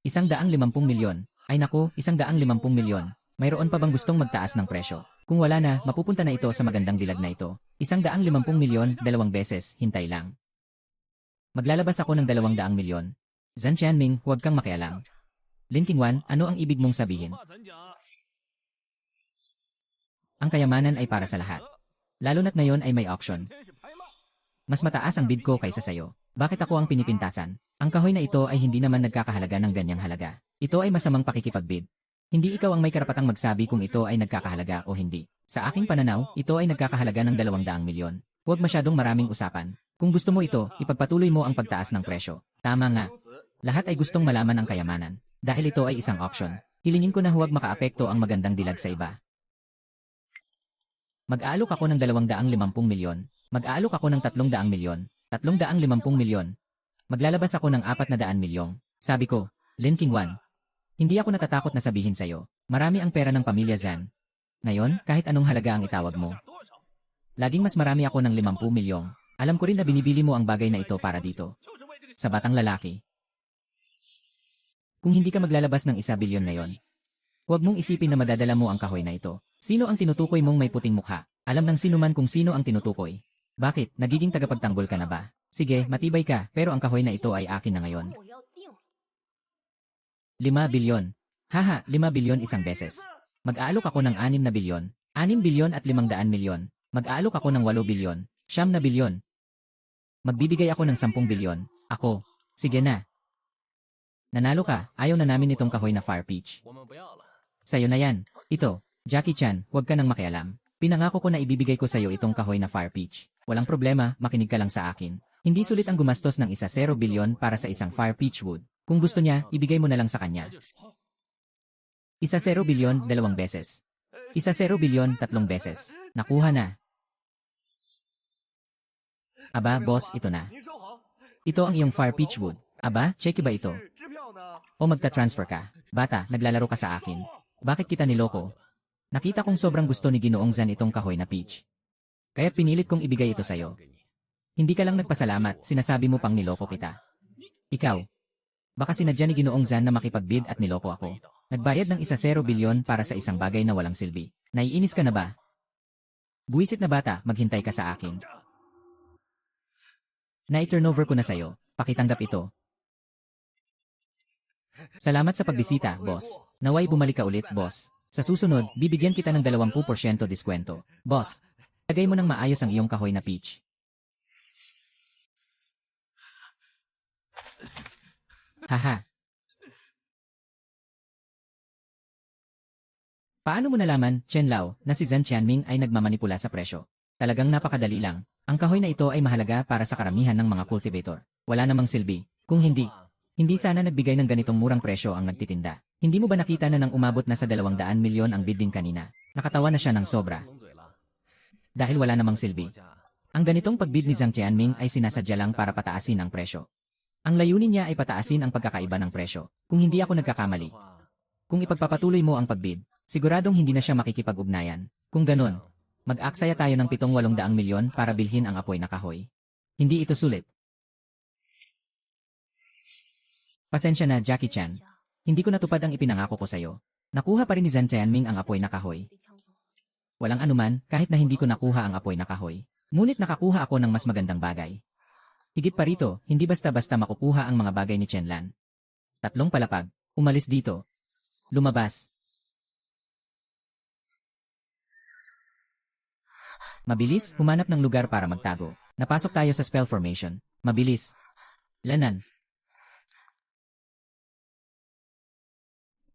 150 milyon. Ay naku, 150 milyon. Mayroon pa bang gustong magtaas ng presyo? Kung wala na, mapupunta na ito sa magandang dilag na ito. 150 milyon, 2 beses, hintay lang. Maglalabas ako ng 200 milyon. Zhan Tianming, huwag kang makialam. Lin Qingwan, ano ang ibig mong sabihin? Ang kayamanan ay para sa lahat. Lalo na't ngayon ay may auction. Mas mataas ang bid ko kaysa sayo. Bakit ako ang pinipintasan? Ang kahoy na ito ay hindi naman nagkakahalaga ng ganyang halaga. Ito ay masamang pakikipagbid. Hindi ikaw ang may karapatang magsabi kung ito ay nagkakahalaga o hindi. Sa aking pananaw, ito ay nagkakahalaga ng 200 milyon. Huwag masyadong maraming usapan. Kung gusto mo ito, ipagpatuloy mo ang pagtaas ng presyo. Tama nga. Lahat ay gustong malaman ang kayamanan. Dahil ito ay isang auction, hilingin ko na huwag makaapekto ang magandang dilag sa iba. Mag-aalok ako ng 250 milyon. Mag-aalok ako ng 300 milyon. 350 milyon. Maglalabas ako ng 400 milyong. Sabi ko, Lin Qingwan. Hindi ako natatakot na sabihin sa'yo. Marami ang pera ng pamilya Zhan. Ngayon, kahit anong halaga ang itawag mo. Laging mas marami ako ng 50 milyong. Alam ko rin na binibili mo ang bagay na ito para dito. Sa batang lalaki. Kung hindi ka maglalabas ng 1 bilyon ngayon, huwag mong isipin na madadala mo ang kahoy na ito. Sino ang tinutukoy mong may puting mukha? Alam ng sino man kung sino ang tinutukoy. Bakit? Nagiging tagapagtanggol ka na ba? Sige, matibay ka, pero ang kahoy na ito ay akin na ngayon. 5 bilyon. Haha, 5 bilyon isang beses. Mag-aalok ako ng 6 na bilyon. 6 bilyon at 500 milyon. Mag-aalok ako ng 8 bilyon. 9 na bilyon. Magbibigay ako ng 10 bilyon. Ako. Sige na. Nanalo ka, ayaw na namin itong kahoy na fire peach. Sa'yo na yan. Ito, Jackie Chan, huwag ka nang makialam. Pinangako ko na ibibigay ko sa'yo itong kahoy na fire peach. Walang problema, makinig ka lang sa akin. Hindi sulit ang gumastos ng 1 bilyon para sa isang fire peach wood. Kung gusto niya, ibigay mo na lang sa kanya. 1 bilyon, 2 beses. 1 bilyon, 3 beses. Nakuha na. Aba, boss, ito na. Ito ang iyong fire peach wood. Aba, cheque ba ito? O magta-transfer ka? Bata, naglalaro ka sa akin. Bakit kita niloko? Nakita kong sobrang gusto ni Ginoong Zhan itong kahoy na peach. Kaya pinilit kong ibigay ito sa'yo. Hindi ka lang nagpasalamat, sinasabi mo pang niloko kita. Ikaw. Baka sinadya ni Ginoong Zhan na makipagbid at niloko ako. Nagbayad ng 1 bilyon para sa isang bagay na walang silbi. Naiinis ka na ba? Buwisit na bata, maghintay ka sa akin. Na-turnover ko na sa'yo. Pakitanggap ito. Salamat sa pagbisita, boss. Naway bumalik ka ulit, boss. Sa susunod, bibigyan kita ng 20% diskwento. Boss, lagay mo ng maayos ang iyong kahoy na peach. Haha. Paano mo nalaman, Chen Lao, na si Zhan Qianming ay nagmamanipula sa presyo? Talagang napakadali lang. Ang kahoy na ito ay mahalaga para sa karamihan ng mga cultivator. Wala namang silbi. Kung hindi, hindi sana nagbigay ng ganitong murang presyo ang nagtitinda. Hindi mo ba nakita na nang umabot na sa 200 milyon ang bidding kanina? Nakatawa na siya ng sobra. Dahil wala namang silbi. Ang ganitong pagbid ni Zhang Qianming ay sinasadya lang para pataasin ang presyo. Ang layunin niya ay pataasin ang pagkakaiba ng presyo. Kung hindi ako nagkakamali. Kung ipagpapatuloy mo ang pagbid, siguradong hindi na siya makikipag-ugnayan. Kung ganun, mag-aksaya tayo ng 700 milyon para bilhin ang apoy na kahoy. Hindi ito sulit. Pasensya na, Jackie Chan. Hindi ko natupad ang ipinangako ko sa'yo. Nakuha pa rin ni Zhan Qianming ang apoy na kahoy. Walang anuman, kahit na hindi ko nakuha ang apoy na kahoy. Ngunit nakakuha ako ng mas magandang bagay. Higit pa rito, hindi basta-basta makukuha ang mga bagay ni Chen Lan. 3 palapag, umalis dito. Lumabas. Mabilis, humanap ng lugar para magtago. Napasok tayo sa spell formation. Mabilis. Lanan.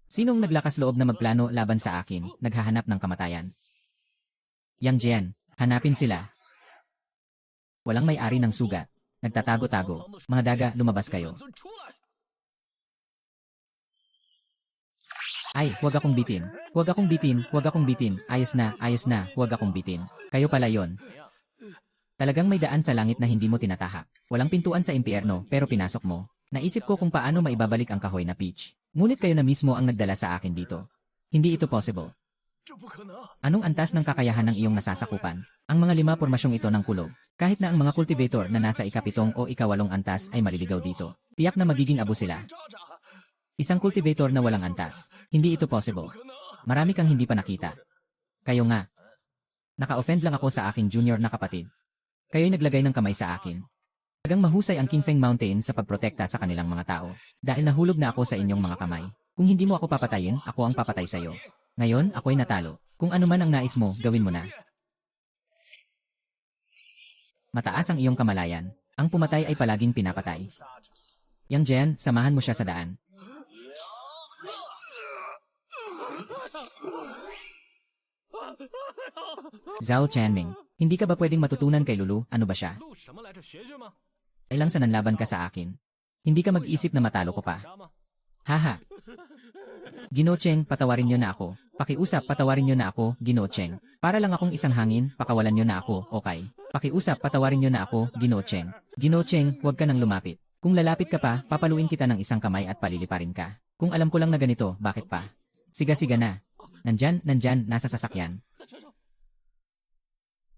Sinong naglakas loob na magplano laban sa akin, naghahanap ng kamatayan? Yang Jian, hanapin sila. Walang may-ari ng sugat. Nagtatago-tago. Mga daga, lumabas kayo. Ay, huwag akong bitin. Huwag akong bitin, huwag akong bitin. Ayos na, huwag akong bitin. Kayo pala yon. Talagang may daan sa langit na hindi mo tinatahak. Walang pintuan sa impyerno, pero pinasok mo. Naisip ko kung paano maibabalik ang kahoy na peach. Ngunit kayo na mismo ang nagdala sa akin dito. Hindi ito possible. Anong antas ng kakayahan ng iyong nasasakupan? Ang mga 5 pormasyong ito ng kulog. Kahit na ang mga cultivator na nasa ika-7 o ika-8 antas ay maliligaw dito. Tiyak na magiging abo sila. Isang cultivator na walang antas. Hindi ito possible. Marami kang hindi pa nakita. Kayo nga. Naka-offend lang ako sa aking junior na kapatid. Kayo'y naglagay ng kamay sa akin. Talagang mahusay ang Qingfeng Mountain sa pagprotekta sa kanilang mga tao. Dahil nahulog na ako sa inyong mga kamay. Kung hindi mo ako papatayin, ako ang papatay sa'yo. Ngayon, ako'y natalo. Kung ano man ang nais mo, gawin mo na. Mataas ang iyong kamalayan. Ang pumatay ay palaging pinapatay. Yang Jian, samahan mo siya sa daan. Zhao Qianming, hindi ka ba pwedeng matutunan kay Lulu? Ano ba siya? Ay lang sa nanlaban ka sa akin. Hindi ka mag-isip na matalo ko pa. Haha. Ginoo Cheng, patawarin niyo na ako. Pakiusap, patawarin niyo na ako, Ginoo Cheng. Para lang akong isang hangin, pakawalan niyo na ako, okay? Pakiusap, patawarin niyo na ako, Ginoo Cheng. Ginoo Cheng, huwag ka nang lumapit. Kung lalapit ka pa, papaluin kita ng isang kamay at paliliparin ka. Kung alam ko lang na ganito, bakit pa? Siga-siga na. Nandyan, nasa sasakyan.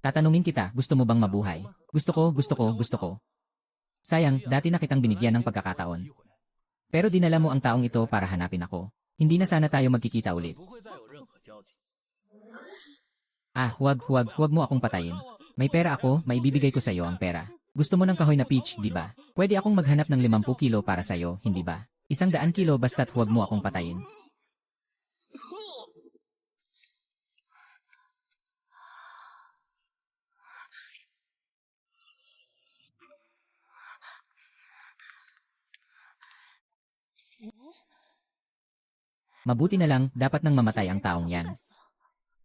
Tatanungin kita, gusto mo bang mabuhay? Gusto ko. Sayang, dati na kitang binigyan ng pagkakataon. Pero dinala mo ang taong ito para hanapin ako. Hindi na sana tayo magkikita ulit. Ah, huwag mo akong patayin. May pera ako, maibibigay ko sa iyo ang pera. Gusto mo ng kahoy na peach, di ba? Pwede akong maghanap ng 50 kilo para sa iyo, hindi ba? 100 kilo basta't huwag mo akong patayin. Mabuti na lang, dapat nang mamatay ang taong yan.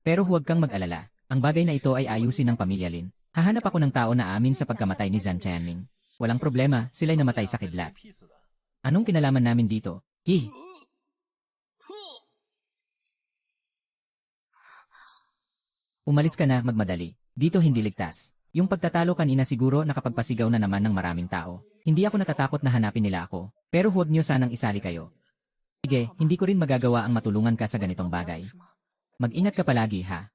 Pero huwag kang mag-alala. Ang bagay na ito ay ayusin ng pamilya Lin. Hahanap ako ng tao na amin sa pagkamatay ni Zhan Qianming. Walang problema, sila'y namatay sa kidlat. Anong kinalaman namin dito? Ki! Umalis ka na, magmadali. Dito hindi ligtas. Yung pagtatalo kanina siguro nakapagpasigaw na naman ng maraming tao. Hindi ako natatakot na hanapin nila ako. Pero huwag niyo sanang isali kayo. Sige, hindi ko rin magagawa ang matulungan ka sa ganitong bagay. Mag-ingat ka palagi, ha?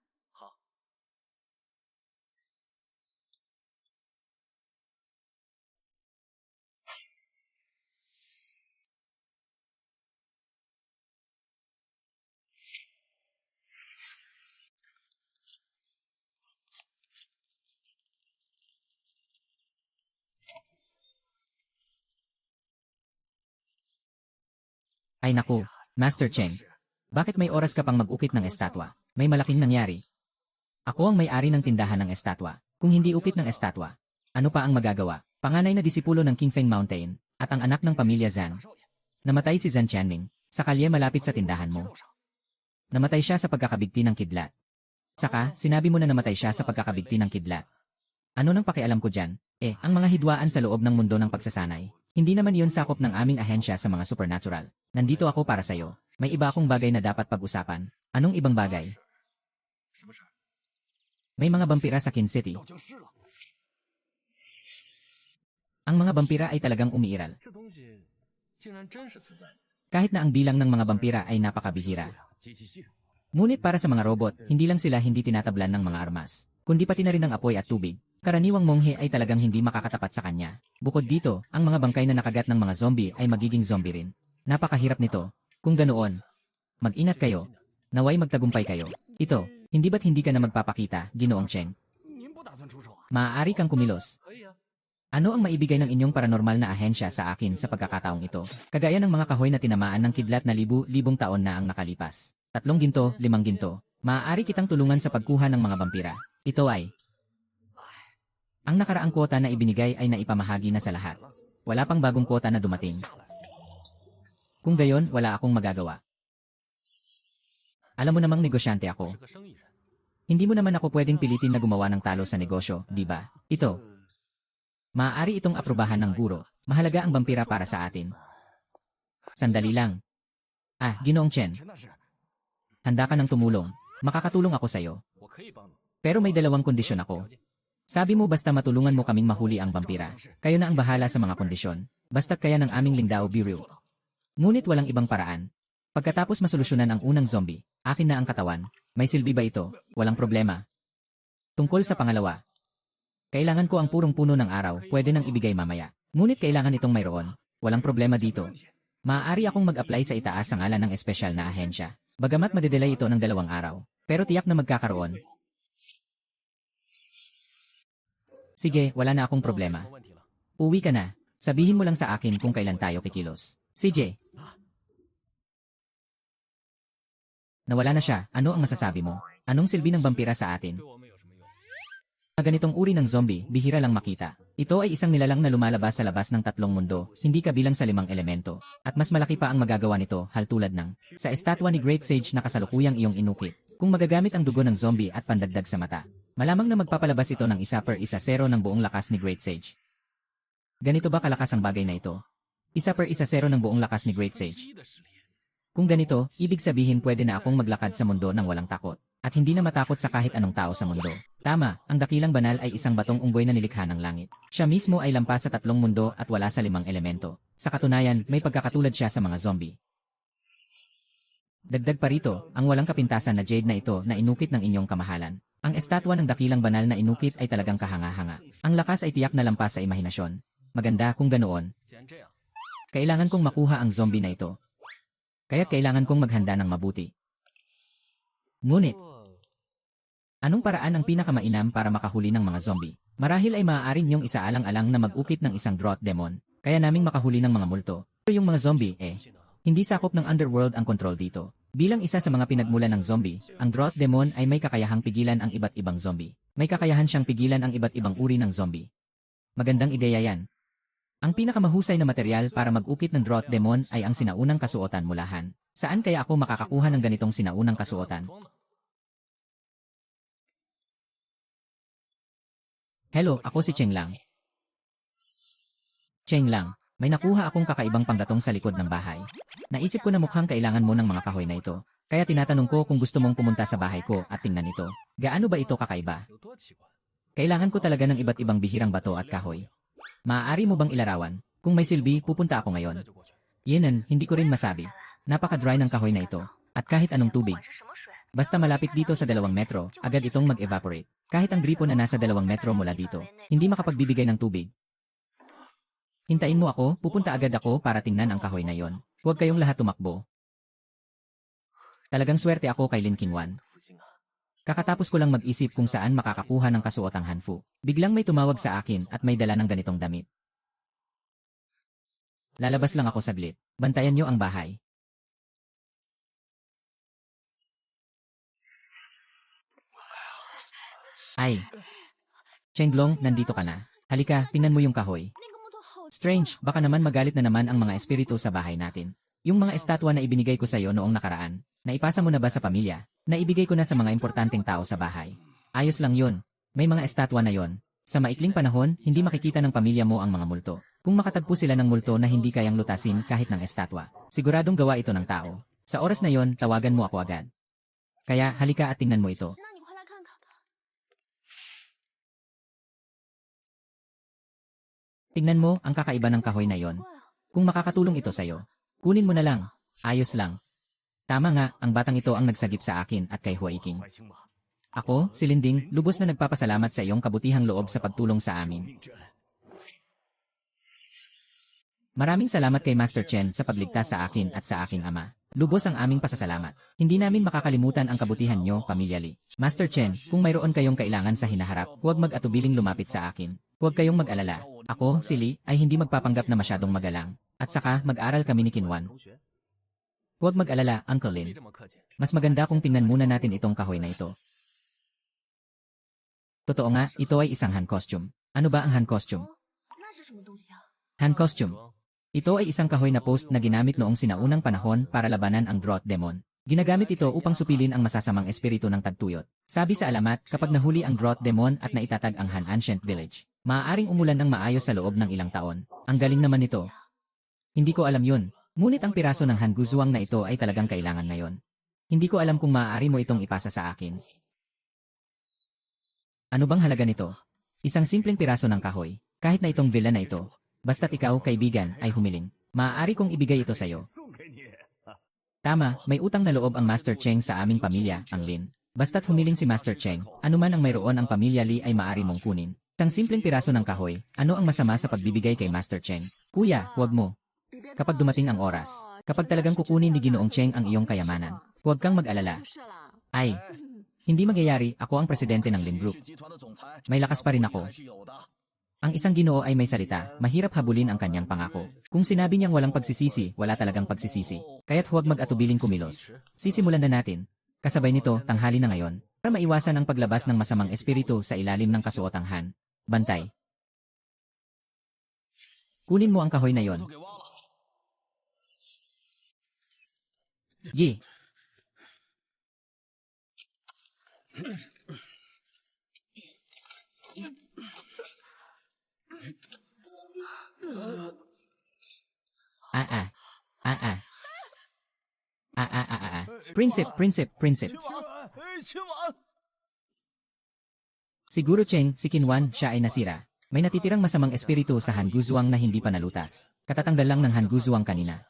Ay naku, Master Cheng. Bakit may oras ka pang mag-ukit ng estatwa? May malaking nangyari. Ako ang may-ari ng tindahan ng estatwa. Kung hindi ukit ng estatwa, ano pa ang magagawa? Panganay na disipulo ng Qingfeng Mountain, at ang anak ng pamilya Zhang. Namatay si Zhang Qianming, sa kalye malapit sa tindahan mo. Namatay siya sa pagkakabigti ng kidlat. Saka, sinabi mo na namatay siya sa pagkakabigti ng kidlat. Ano nang pakialam ko dyan? Ang mga hidwaan sa loob ng mundo ng pagsasanay. Hindi naman iyon sakop ng aming ahensya sa mga supernatural. Nandito ako para sa'yo. May iba akong bagay na dapat pag-usapan. Anong ibang bagay? May mga vampira sa Qin City. Ang mga vampira ay talagang umiiral. Kahit na ang bilang ng mga vampira ay napakabihira. Ngunit para sa mga robot, hindi lang sila hindi tinatablan ng mga armas, kundi pati na rin ng apoy at tubig. Karaniwang monghe ay talagang hindi makakatapat sa kanya. Bukod dito, ang mga bangkay na nakagat ng mga zombie ay magiging zombie rin. Napakahirap nito. Kung ganoon, mag-ingat kayo. Naway magtagumpay kayo. Ito, hindi ba't hindi ka na magpapakita, Ginoong Cheng? Maaari kang kumilos. Ano ang maibigay ng inyong paranormal na ahensya sa akin sa pagkakataong ito? Kagaya ng mga kahoy na tinamaan ng kidlat na libu-libong taon na ang nakalipas. 3 ginto, 5 ginto. Maaari kitang tulungan sa pagkuha ng mga vampira. Ito ay ang nakaraang kwota na ibinigay ay naipamahagi na sa lahat. Wala pang bagong kwota na dumating. Kung gayon, wala akong magagawa. Alam mo namang negosyante ako. Hindi mo naman ako pwedeng pilitin na gumawa ng talo sa negosyo, di ba? Ito. Maaari itong aprubahan ng guro. Mahalaga ang vampira para sa atin. Sandali lang. Ginoong Chen. Handa ka ng tumulong. Makakatulong ako sa'yo. Pero may 2 kondisyon ako. Sabi mo basta matulungan mo kaming mahuli ang vampira. Kayo na ang bahala sa mga kondisyon. Basta't kaya ng aming Lingdao Bureau. Ngunit walang ibang paraan. Pagkatapos masolusyonan ang unang zombie, akin na ang katawan. May silbi ba ito? Walang problema. Tungkol sa pangalawa. Kailangan ko ang purong puno ng araw, pwede nang ibigay mamaya. Ngunit kailangan itong mayroon. Walang problema dito. Maaari akong mag-apply sa itaas sa ngalan ng espesyal na ahensya. Bagamat madedelay ito ng 2 araw. Pero tiyak na magkakaroon. Sige, wala na akong problema. Uwi ka na. Sabihin mo lang sa akin kung kailan tayo kikilos. CJ. Nawala na siya. Ano ang masasabi mo? Anong silbi ng vampira sa atin? Ganitong uri ng zombie, bihira lang makita. Ito ay isang nilalang na lumalabas sa labas ng 3 mundo, hindi kabilang sa 5 elemento. At mas malaki pa ang magagawa nito, tulad ng sa estatwa ni Great Sage na kasalukuyang iyong inukit. Kung magagamit ang dugo ng zombie at pandagdag sa mata, malamang na magpapalabas ito ng 1/1 ng buong lakas ni Great Sage. Ganito ba kalakas ang bagay na ito? 1/1 ng buong lakas ni Great Sage. Kung ganito, ibig sabihin pwede na akong maglakad sa mundo ng walang takot. At hindi na matakot sa kahit anong tao sa mundo. Tama, ang dakilang banal ay isang batong unggoy na nilikha ng langit. Siya mismo ay lampas sa 3 mundo at wala sa 5 elemento. Sa katunayan, may pagkakatulad siya sa mga zombie. Dagdag pa rito, ang walang kapintasan na jade na ito na inukit ng inyong kamahalan. Ang estatwa ng dakilang banal na inukit ay talagang kahanga-hanga. Ang lakas ay tiyak na lampas sa imahinasyon. Maganda kung ganoon. Kailangan kong makuha ang zombie na ito. Kaya't kailangan kong maghanda ng mabuti. Ngunit, anong paraan ang pinakamainam para makahuli ng mga zombie? Marahil ay maaaring niyong isaalang-alang na mag-ukit ng isang drought demon, kaya naming makahuli ng mga multo. Pero yung mga zombie, hindi sakop ng underworld ang kontrol dito. Bilang isa sa mga pinagmulan ng zombie, ang drought demon ay may kakayahang pigilan ang iba't ibang zombie. May kakayahan siyang pigilan ang iba't ibang uri ng zombie. Magandang ideya yan. Ang pinakamahusay na material para mag-ukit ng drought demon ay ang sinaunang kasuotan mulahan. Saan kaya ako makakakuha ng ganitong sinaunang kasuotan? Hello, ako si Cheng Lang. Cheng Lang, may nakuha akong kakaibang panggatong sa likod ng bahay. Naisip ko na mukhang kailangan mo ng mga kahoy na ito. Kaya tinatanong ko kung gusto mong pumunta sa bahay ko at tingnan ito. Gaano ba ito kakaiba? Kailangan ko talaga ng iba't ibang bihirang bato at kahoy. Maaari mo bang ilarawan? Kung may silbi, pupunta ako ngayon. Yenan, hindi ko rin masabi. Napaka-dry ng kahoy na ito. At kahit anong tubig. Basta malapit dito sa 2 metro, agad itong mag-evaporate. Kahit ang gripo na nasa 2 metro mula dito, hindi makapagbibigay ng tubig. Hintayin mo ako, pupunta agad ako para tingnan ang kahoy na yon. Huwag kayong lahat tumakbo. Talagang swerte ako kay Lin Qingwan. Kakatapos ko lang mag-isip kung saan makakakuha ng kasuotang hanfu. Biglang may tumawag sa akin at may dala ng ganitong damit. Lalabas lang ako saglit. Bantayan niyo ang bahay. Ay, Chenglong, nandito ka na. Halika, tingnan mo yung kahoy. Strange, baka naman magalit na naman ang mga espiritu sa bahay natin. Yung mga estatwa na ibinigay ko sa iyo noong nakaraan, naipasa mo na ba sa pamilya? Naibigay ko na sa mga importanteng tao sa bahay. Ayos lang yun. May mga estatwa na yon. Sa maikling panahon, hindi makikita ng pamilya mo ang mga multo. Kung makatagpo sila ng multo na hindi kayang lutasin kahit ng estatwa, siguradong gawa ito ng tao. Sa oras na yon, tawagan mo ako agad. Kaya halika at tingnan mo ito. Tingnan mo ang kakaiba ng kahoy na yon. Kung makakatulong ito sa'yo, kunin mo na lang. Ayos lang. Tama nga, ang batang ito ang nagsagip sa akin at kay Huaiking. Ako, si Linding, lubos na nagpapasalamat sa iyong kabutihang loob sa pagtulong sa amin. Maraming salamat kay Master Chen sa pagligtas sa akin at sa aking ama. Lubos ang aming pasasalamat. Hindi namin makakalimutan ang kabutihan niyo, Pamilya Li. Master Chen, kung mayroon kayong kailangan sa hinaharap, huwag mag-atubiling lumapit sa akin. Huwag kayong mag-alala. Ako, si Li, ay hindi magpapanggap na masyadong magalang. At saka, mag-aral kami ni Kinwan. Huwag mag-alala, Uncle Lin. Mas maganda kung tingnan muna natin itong kahoy na ito. Totoo nga, ito ay isang hand costume. Ano ba ang hand costume? Hand costume. Ito ay isang kahoy na post na ginamit noong sinaunang panahon para labanan ang Drought Demon. Ginagamit ito upang supilin ang masasamang espiritu ng tagtuyot. Sabi sa alamat, kapag nahuli ang Drought Demon at naitatag ang Han Ancient Village, maaaring umulan ng maayos sa loob ng ilang taon. Ang galing naman nito. Hindi ko alam yun. Ngunit ang piraso ng Han Guzuang na ito ay talagang kailangan ngayon. Hindi ko alam kung maaari mo itong ipasa sa akin. Ano bang halaga nito? Isang simpleng piraso ng kahoy. Kahit na itong villa na ito. Basta't ikaw, kaibigan, ay humiling. Maaari kong ibigay ito sa'yo. Tama, may utang na loob ang Master Cheng sa aming pamilya, ang Lin. Basta't humiling si Master Cheng, anuman ang mayroon ang pamilya Li ay maaari mong kunin. Isang simpleng piraso ng kahoy, ano ang masama sa pagbibigay kay Master Cheng? Kuya, huwag mo. Kapag dumating ang oras, kapag talagang kukunin ni Ginoong Cheng ang iyong kayamanan, huwag kang mag-alala. Ay, hindi magyayari, ako ang presidente ng Lin Group. May lakas pa rin ako. Ang isang Ginoo ay may salita, mahirap habulin ang kanyang pangako. Kung sinabi niyang walang pagsisisi, wala talagang pagsisisi. Kaya't huwag mag-atubiling kumilos. Sisimulan na natin. Kasabay nito, tanghali na ngayon, para maiwasan ang paglabas ng masamang espiritu sa ilalim ng kasuotang Han. Bantay. Kunin mo ang kahoy na yon. Ye. Prinsip. Siguro Cheng, si Kinwan, siya ay nasira. May natitirang masamang espiritu sa Han Guzuang na hindi pa nalutas. Katatanggal lang ng Han Guzuang kanina.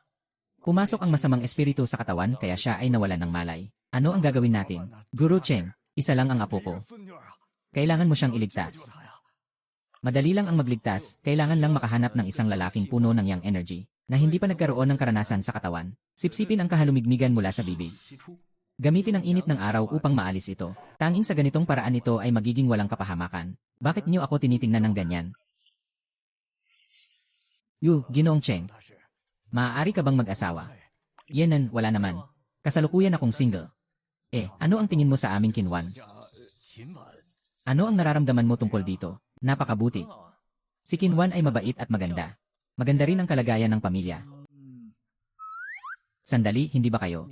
Pumasok ang masamang espiritu sa katawan kaya siya ay nawalan ng malay. Ano ang gagawin natin? Guru Cheng, isa lang ang apo ko. Kailangan mo siyang iligtas. Madali lang ang magligtas, kailangan lang makahanap ng isang lalaking puno ng yang energy, na hindi pa nagkaroon ng karanasan sa katawan. Sipsipin ang kahalumigmigan mula sa bibig. Gamitin ang init ng araw upang maalis ito. Tanging sa ganitong paraan ito ay magiging walang kapahamakan. Bakit niyo ako tinitingnan ng ganyan? Ginoong Cheng. Maaari ka bang mag-asawa? Yenan, wala naman. Kasalukuyan akong single. Ano ang tingin mo sa aming Kinwan? Ano ang nararamdaman mo tungkol dito? Napakabuti. Si Kinwan ay mabait at maganda. Maganda rin ang kalagayan ng pamilya. Sandali, hindi ba kayo?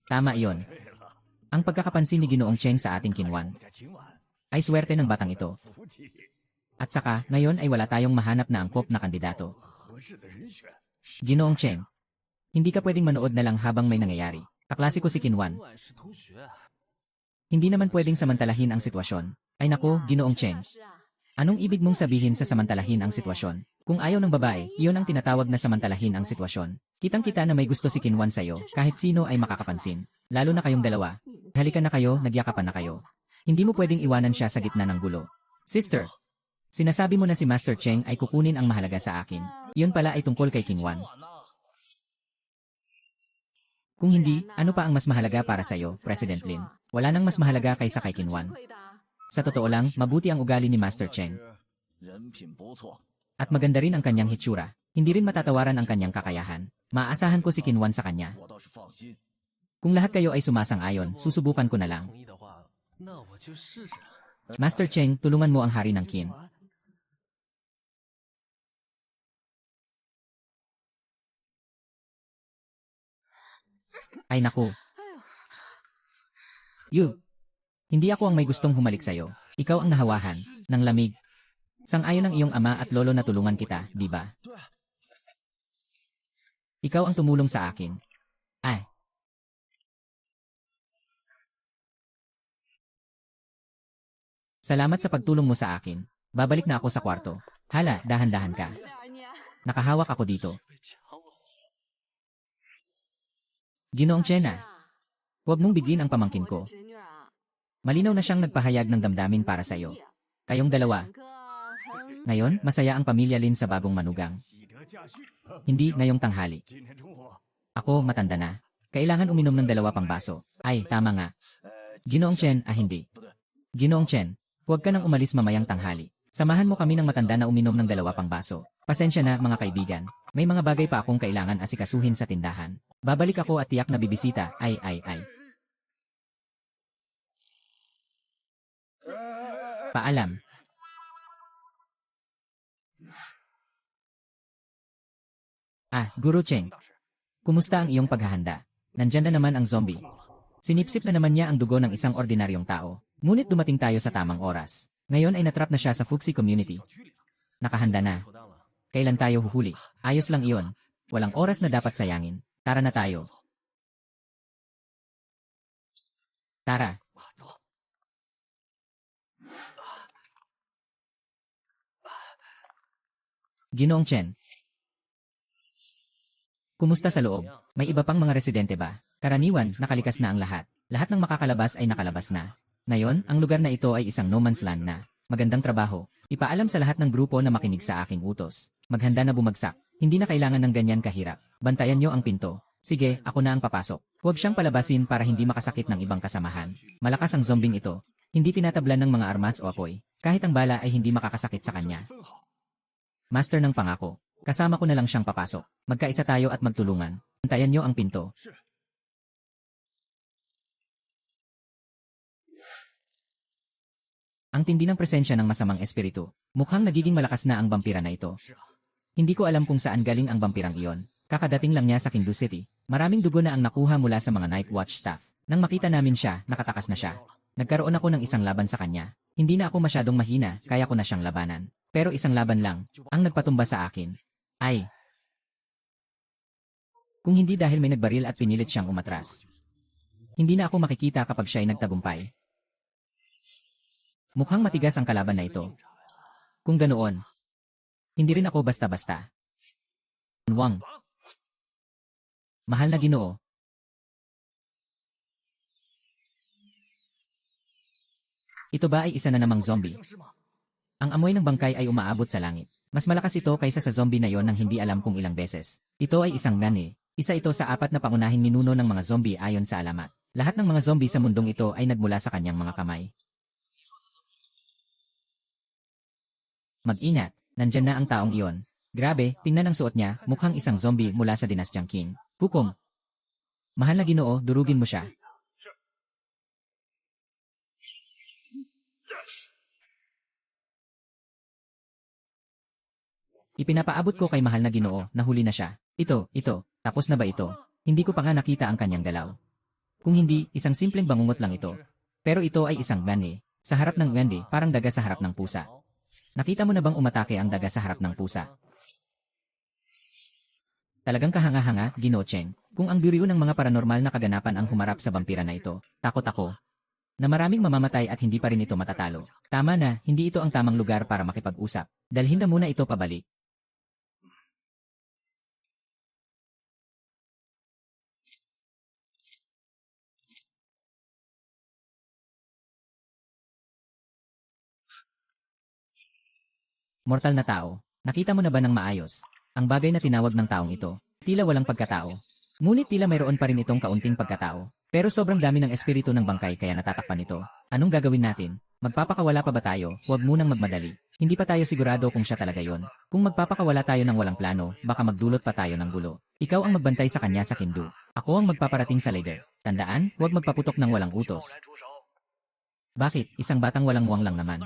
Tama iyon. Ang pagkakapansin ni Ginoong Cheng sa ating Kinwan ay swerte ng batang ito. At saka, ngayon ay wala tayong mahanap na angkop na kandidato. Ginoong Cheng, hindi ka pwedeng manood na lang habang may nangyayari. Kaklase ko si Kinwan. Hindi naman pwedeng samantalahin ang sitwasyon. Ay nako, Ginoong Cheng. Anong ibig mong sabihin sa samantalahin ang sitwasyon? Kung ayaw ng babae, iyon ang tinatawag na samantalahin ang sitwasyon. Kitang-kita na may gusto si Kinwan sa'yo, kahit sino ay makakapansin. Lalo na kayong dalawa. Halikan na kayo, nagyakapan na kayo. Hindi mo pwedeng iwanan siya sa gitna ng gulo. Sister, sinasabi mo na si Master Cheng ay kukunin ang mahalaga sa akin. Iyon pala ay tungkol kay Kinwan. Kung hindi, ano pa ang mas mahalaga para sa'yo, President Lin? Wala nang mas mahalaga kaysa kay Kinwan. Sa totoo lang, mabuti ang ugali ni Master Cheng. At maganda rin ang kanyang hitsura. Hindi rin matatawaran ang kanyang kakayahan. Maaasahan ko si Kinwan sa kanya. Kung lahat kayo ay sumasang-ayon, susubukan ko na lang. Master Cheng, tulungan mo ang hari ng Qin. Ay naku. Yu, hindi ako ang may gustong humalik sa'yo. Ikaw ang nahawahan ng lamig. Sang-ayon ng iyong ama at lolo na tulungan kita, di ba? Ikaw ang tumulong sa akin. Ay. Salamat sa pagtulong mo sa akin. Babalik na ako sa kwarto. Hala, dahan-dahan ka. Nakahawak ako dito. Ginoong Chena, huwag mong bigin ang pamangkin ko. Malinaw na siyang nagpahayag ng damdamin para sa iyo. Kayong dalawa. Ngayon, masaya ang pamilya Lin sa bagong manugang. Hindi ngayong tanghali. Ako, matanda na. Kailangan uminom ng 2 pang baso. Ay, tama nga. Ginoong Chen, hindi. Ginoong Chen, huwag ka nang umalis mamayang tanghali. Samahan mo kami ng matanda na uminom ng 2 pang baso. Pasensya na, mga kaibigan. May mga bagay pa akong kailangan asikasuhin sa tindahan. Babalik ako at tiyak na bibisita. Ay. Paalam. Guru Cheng. Kumusta ang iyong paghahanda? Nandyan na naman ang zombie. Sinipsip na naman niya ang dugo ng isang ordinaryong tao. Ngunit dumating tayo sa tamang oras. Ngayon ay natrap na siya sa Fuxi community. Nakahanda na. Kailan tayo huhuli? Ayos lang iyon. Walang oras na dapat sayangin. Tara na tayo. Tara. Ginoong Chen. Kumusta sa loob? May iba pang mga residente ba? Karaniwan, nakalikas na ang lahat. Lahat ng makakalabas ay nakalabas na. Ngayon, ang lugar na ito ay isang no man's land na. Magandang trabaho. Ipaalam sa lahat ng grupo na makinig sa aking utos. Maghanda na bumagsak. Hindi na kailangan ng ganyan kahirap. Bantayan niyo ang pinto. Sige, ako na ang papasok. Huwag siyang palabasin para hindi makasakit ng ibang kasamahan. Malakas ang zombing ito. Hindi tinatablan ng mga armas o apoy. Kahit ang bala ay hindi makakasakit sa kanya. Master ng pangako. Kasama ko na lang siyang papasok. Magkaisa tayo at magtulungan. Bantayan niyo ang pinto. Ang tindi ng presensya ng masamang espiritu. Mukhang nagiging malakas na ang vampira na ito. Hindi ko alam kung saan galing ang vampirang iyon. Kakadating lang niya sa Kindu City. Maraming dugo na ang nakuha mula sa mga Night Watch staff. Nang makita namin siya, nakatakas na siya. Nagkaroon ako ng isang laban sa kanya. Hindi na ako masyadong mahina, kaya ko na siyang labanan. Pero isang laban lang, ang nagpatumba sa akin. Ay. Kung hindi dahil may nagbaril at pinilit siyang umatras. Hindi na ako makikita kapag siya ay nagtagumpay. Mukhang matigas ang kalaban na ito. Kung ganoon, hindi rin ako basta-basta. Wang. Mahal na Ginoo. Ito ba ay isa na namang zombie? Ang amoy ng bangkay ay umaabot sa langit. Mas malakas ito kaysa sa zombie na yon nang hindi alam kung ilang beses. Ito ay isang gani. Isa ito sa 4 na pangunahing ninuno ng mga zombie ayon sa alamat. Lahat ng mga zombie sa mundong ito ay nagmula sa kanyang mga kamay. Mag-ingat, nandyan na ang taong iyon. Grabe, tingnan ang suot niya, mukhang isang zombie mula sa dinastyang Qing. Hukom. Mahal na Ginoo, durugin mo siya. Ipinapaabot ko kay mahal na Ginoo, nahuli na siya. Ito, tapos na ba ito? Hindi ko pa nga nakita ang kanyang galaw. Kung hindi, isang simpleng bangungot lang ito. Pero ito ay isang gani. Sa harap ng gani, parang daga sa harap ng pusa. Nakita mo na bang umatake ang daga sa harap ng pusa? Talagang kahanga-hanga, Ginoo Cheng. Kung ang biriw ng mga paranormal na kaganapan ang humarap sa vampira na ito, takot ako na maraming mamamatay at hindi pa rin ito matatalo. Tama na, hindi ito ang tamang lugar para makipag-usap. Dalhin na muna ito pabalik. Mortal na tao, nakita mo na ba ng maayos? Ang bagay na tinawag ng taong ito, tila walang pagkatao. Ngunit tila mayroon pa rin itong kaunting pagkatao. Pero sobrang dami ng espiritu ng bangkay kaya natatakpan ito. Anong gagawin natin? Magpapakawala pa ba tayo? Huwag munang magmadali. Hindi pa tayo sigurado kung siya talaga yon. Kung magpapakawala tayo ng walang plano, baka magdulot pa tayo ng gulo. Ikaw ang magbantay sa kanya sa Kindu. Ako ang magpaparating sa leader. Tandaan, huwag magpaputok ng walang utos. Bakit? Isang batang walang muwang lang naman.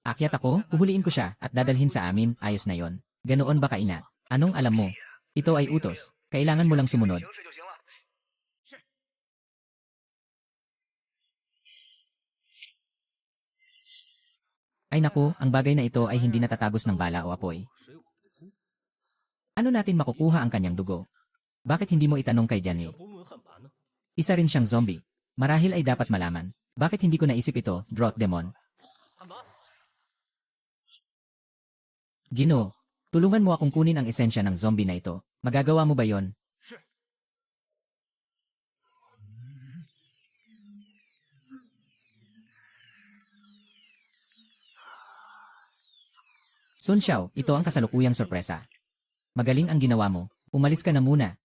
Akyat ako, huhuliin ko siya, at dadalhin sa amin, ayos na yon. Ganoon ba kaina? Anong alam mo? Ito ay utos. Kailangan mo lang sumunod. Ay naku, ang bagay na ito ay hindi natatagos ng bala o apoy. Ano natin makukuha ang kanyang dugo? Bakit hindi mo itanong kay Danny? Isa rin siyang zombie. Marahil ay dapat malaman. Bakit hindi ko naisip ito, Drought Demon? Ginoo, tulungan mo akong kunin ang esensya ng zombie na ito. Magagawa mo ba yon? Sun Xiao, ito ang kasalukuyang sorpresa. Magaling ang ginawa mo. Umalis ka na muna.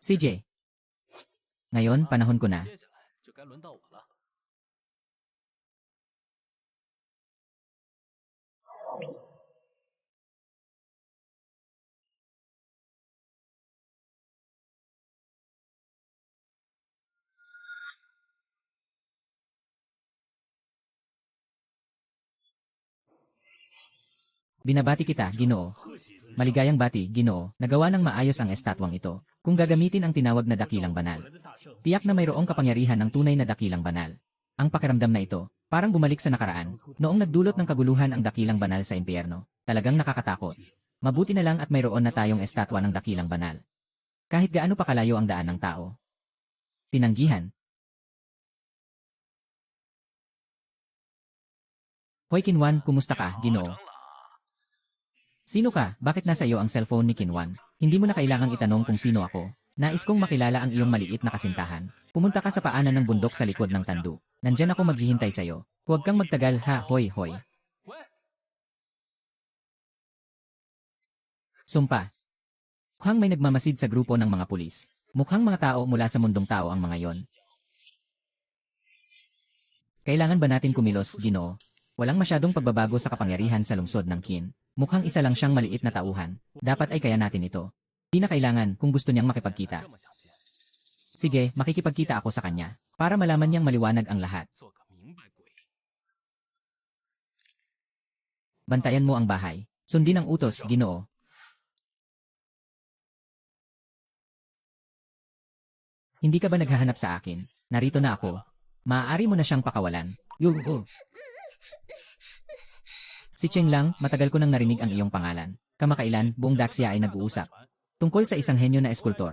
CJ. Ngayon, panahon ko na. Binabati kita, Ginoo. Maligayang bati, Ginoo, nagawa ng maayos ang estatwang ito. Kung gagamitin ang tinawag na dakilang banal. Tiyak na mayroong kapangyarihan ng tunay na dakilang banal. Ang pakiramdam na ito, parang bumalik sa nakaraan, noong nagdulot ng kaguluhan ang dakilang banal sa impyerno. Talagang nakakatakot. Mabuti na lang at mayroon na tayong estatwa ng dakilang banal. Kahit gaano pa kalayo ang daan ng tao. Tinanggihan. Hoy Kinwan, kumusta ka, Ginoo? Sino ka? Bakit nasa iyo ang cellphone ni Kinwan? Hindi mo na kailangang itanong kung sino ako. Nais kong makilala ang iyong maliit na kasintahan. Pumunta ka sa paanan ng bundok sa likod ng tandu. Nandyan ako maghihintay sa iyo. Huwag kang magtagal ha, hoy hoy. Sumpa. Mukhang may nagmamasid sa grupo ng mga pulis. Mukhang mga tao mula sa mundong tao ang mga yon. Kailangan ba natin kumilos, Ginoo? Walang masyadong pagbabago sa kapangyarihan sa lungsod ng Qin. Mukhang isa lang siyang maliit na tauhan. Dapat ay kaya natin ito. Di na kailangan kung gusto niyang makipagkita. Sige, makikipagkita ako sa kanya. Para malaman niyang maliwanag ang lahat. Bantayan mo ang bahay. Sundin ang utos, Ginoo. Hindi ka ba naghahanap sa akin? Narito na ako. Maaari mo na siyang pakawalan. Yuhu. Si Cheng Lang, matagal ko nang narinig ang iyong pangalan. Kamakailan, buong Daxia ay nag-uusap. Tungkol sa isang henyo na eskultor.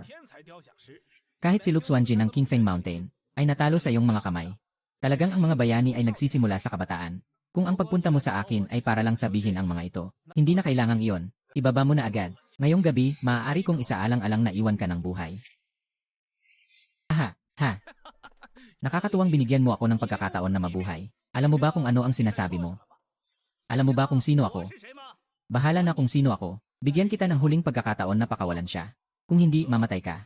Kahit si Luxuanjin ng Qingfeng Mountain, ay natalo sa iyong mga kamay. Talagang ang mga bayani ay nagsisimula sa kabataan. Kung ang pagpunta mo sa akin ay para lang sabihin ang mga ito, hindi na kailangang iyon. Ibaba mo na agad. Ngayong gabi, maaari kong isaalang-alang na iwan ka ng buhay. Ha. Nakakatuwang binigyan mo ako ng pagkakataon na mabuhay. Alam mo ba kung ano ang sinasabi mo? Alam mo ba kung sino ako? Bahala na kung sino ako. Bigyan kita ng huling pagkakataon na pakawalan siya. Kung hindi, mamatay ka.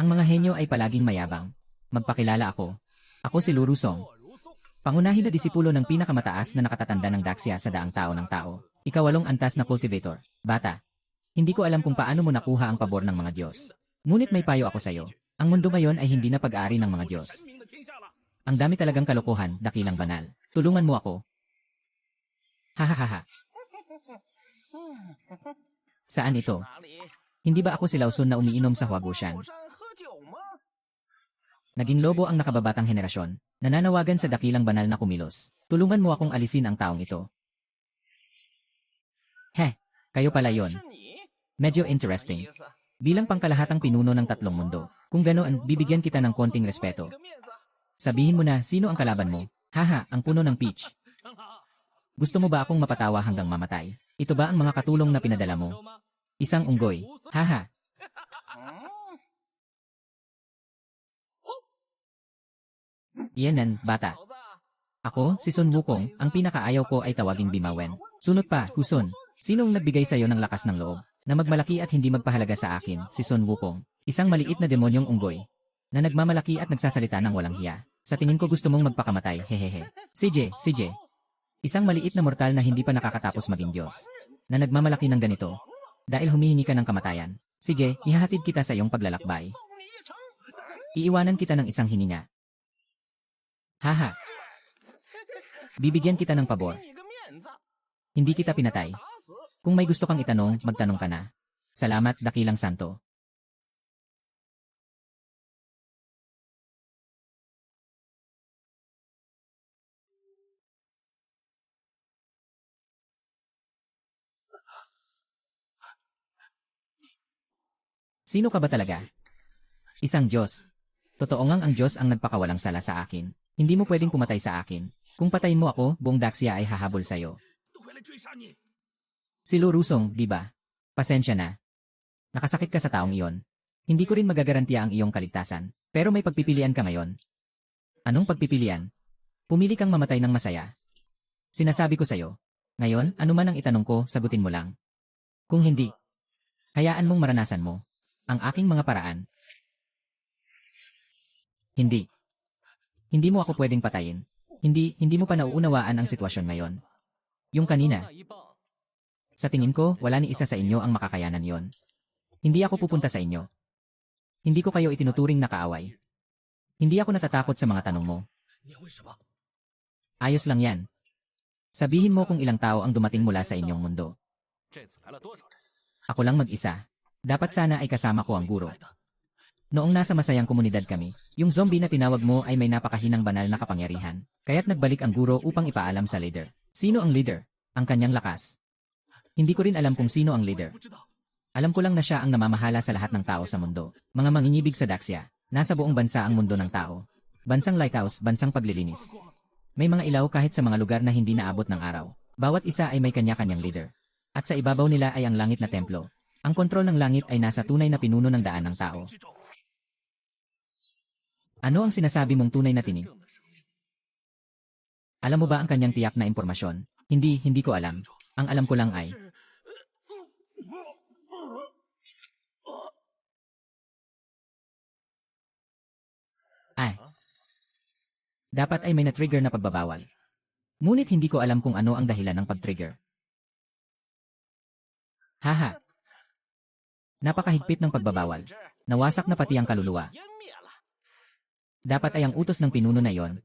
Ang mga henyo ay palaging mayabang. Magpakilala ako. Ako si Lurusong. Pangunahin na disipulo ng pinakamataas na nakatatanda ng Daxia sa daang tao ng tao. Ikawalong antas na cultivator. Bata. Hindi ko alam kung paano mo nakuha ang pabor ng mga Diyos. Ngunit may payo ako sa iyo. Ang mundo ngayon ay hindi na pag-aari ng mga Diyos. Ang dami talagang kalokohan, dakilang banal. Tulungan mo ako. Hahaha. Saan ito? Hindi ba ako si Lausun na umiinom sa Huagushan? Naging lobo ang nakababatang henerasyon. Nananawagan sa dakilang banal na kumilos. Tulungan mo akong alisin ang taong ito. Kayo pala yon. Medyo interesting. Bilang pangkalahatang pinuno ng tatlong mundo. Kung ganoon, bibigyan kita ng konting respeto. Sabihin mo na, sino ang kalaban mo? Ang puno ng peach. Gusto mo ba akong mapatawa hanggang mamatay? Ito ba ang mga katulong na pinadala mo? Isang unggoy. Iyanan, bata. Ako, si Sun Wukong, ang pinakaayaw ko ay tawaging Bimawen. Sunod pa, Husun. Sinong nagbigay sa'yo ng lakas ng loob? Na magmalaki at hindi magpahalaga sa akin, si Sun Wukong. Isang maliit na demonyong unggoy. Na nagmamalaki at nagsasalita ng walang hiya. Sa tingin ko gusto mong magpakamatay, hehehe. CJ. Isang maliit na mortal na hindi pa nakakatapos maging Diyos. Na nagmamalaki ng ganito. Dahil humihingi ka ng kamatayan. Sige, ihahatid kita sa iyong paglalakbay. Iiwanan kita ng isang hininga. Bibigyan kita ng pabor. Hindi kita pinatay. Kung may gusto kang itanong, magtanong ka na. Salamat, Dakilang Santo. Sino ka ba talaga? Isang Diyos. Totoo ngang ang Diyos ang nagpakawalang sala sa akin. Hindi mo pwedeng pumatay sa akin. Kung patayin mo ako, buong Daxia ay hahabol sa'yo. Si Lurusong, di ba? Pasensya na. Nakasakit ka sa taong iyon. Hindi ko rin magagarantiya ang iyong kaligtasan. Pero may pagpipilian ka ngayon. Anong pagpipilian? Pumili kang mamatay ng masaya. Sinasabi ko sa'yo. Ngayon, ano man ang itanong ko, sagutin mo lang. Kung hindi, hayaan mong maranasan mo ang aking mga paraan. Hindi. Hindi mo ako pwedeng patayin. Hindi mo pa nauunawaan ang sitwasyon ngayon. Yung kanina. Sa tingin ko, wala ni isa sa inyo ang makakayanan yon. Hindi ako pupunta sa inyo. Hindi ko kayo itinuturing na kaaway. Hindi ako natatakot sa mga tanong mo. Ayos lang yan. Sabihin mo kung ilang tao ang dumating mula sa inyong mundo. Ako lang mag-isa. Dapat sana ay kasama ko ang guro. Noong nasa masayang komunidad kami, yung zombie na tinawag mo ay may napakahinang banal na kapangyarihan. Kaya't nagbalik ang guro upang ipaalam sa leader. Sino ang leader? Ang kanyang lakas. Hindi ko rin alam kung sino ang leader. Alam ko lang na siya ang namamahala sa lahat ng tao sa mundo. Mga manginibig sa Daxia. Nasa buong bansa ang mundo ng tao. Bansang lighthouse, bansang paglilinis. May mga ilaw kahit sa mga lugar na hindi naabot ng araw. Bawat isa ay may kanya-kanyang leader. At sa ibabaw nila ay ang langit na templo. Ang kontrol ng langit ay nasa tunay na pinuno ng daan ng tao. Ano ang sinasabi mong tunay na tinig? Alam mo ba ang kanyang tiyak na impormasyon? Hindi ko alam. Ang alam ko lang ay... Dapat ay may na-trigger na pagbabawal. Ngunit hindi ko alam kung ano ang dahilan ng pag-trigger. Haha. Napakahigpit ng pagbabawal. Nawasak na pati ang kaluluwa. Dapat ay ang utos ng pinuno na yon.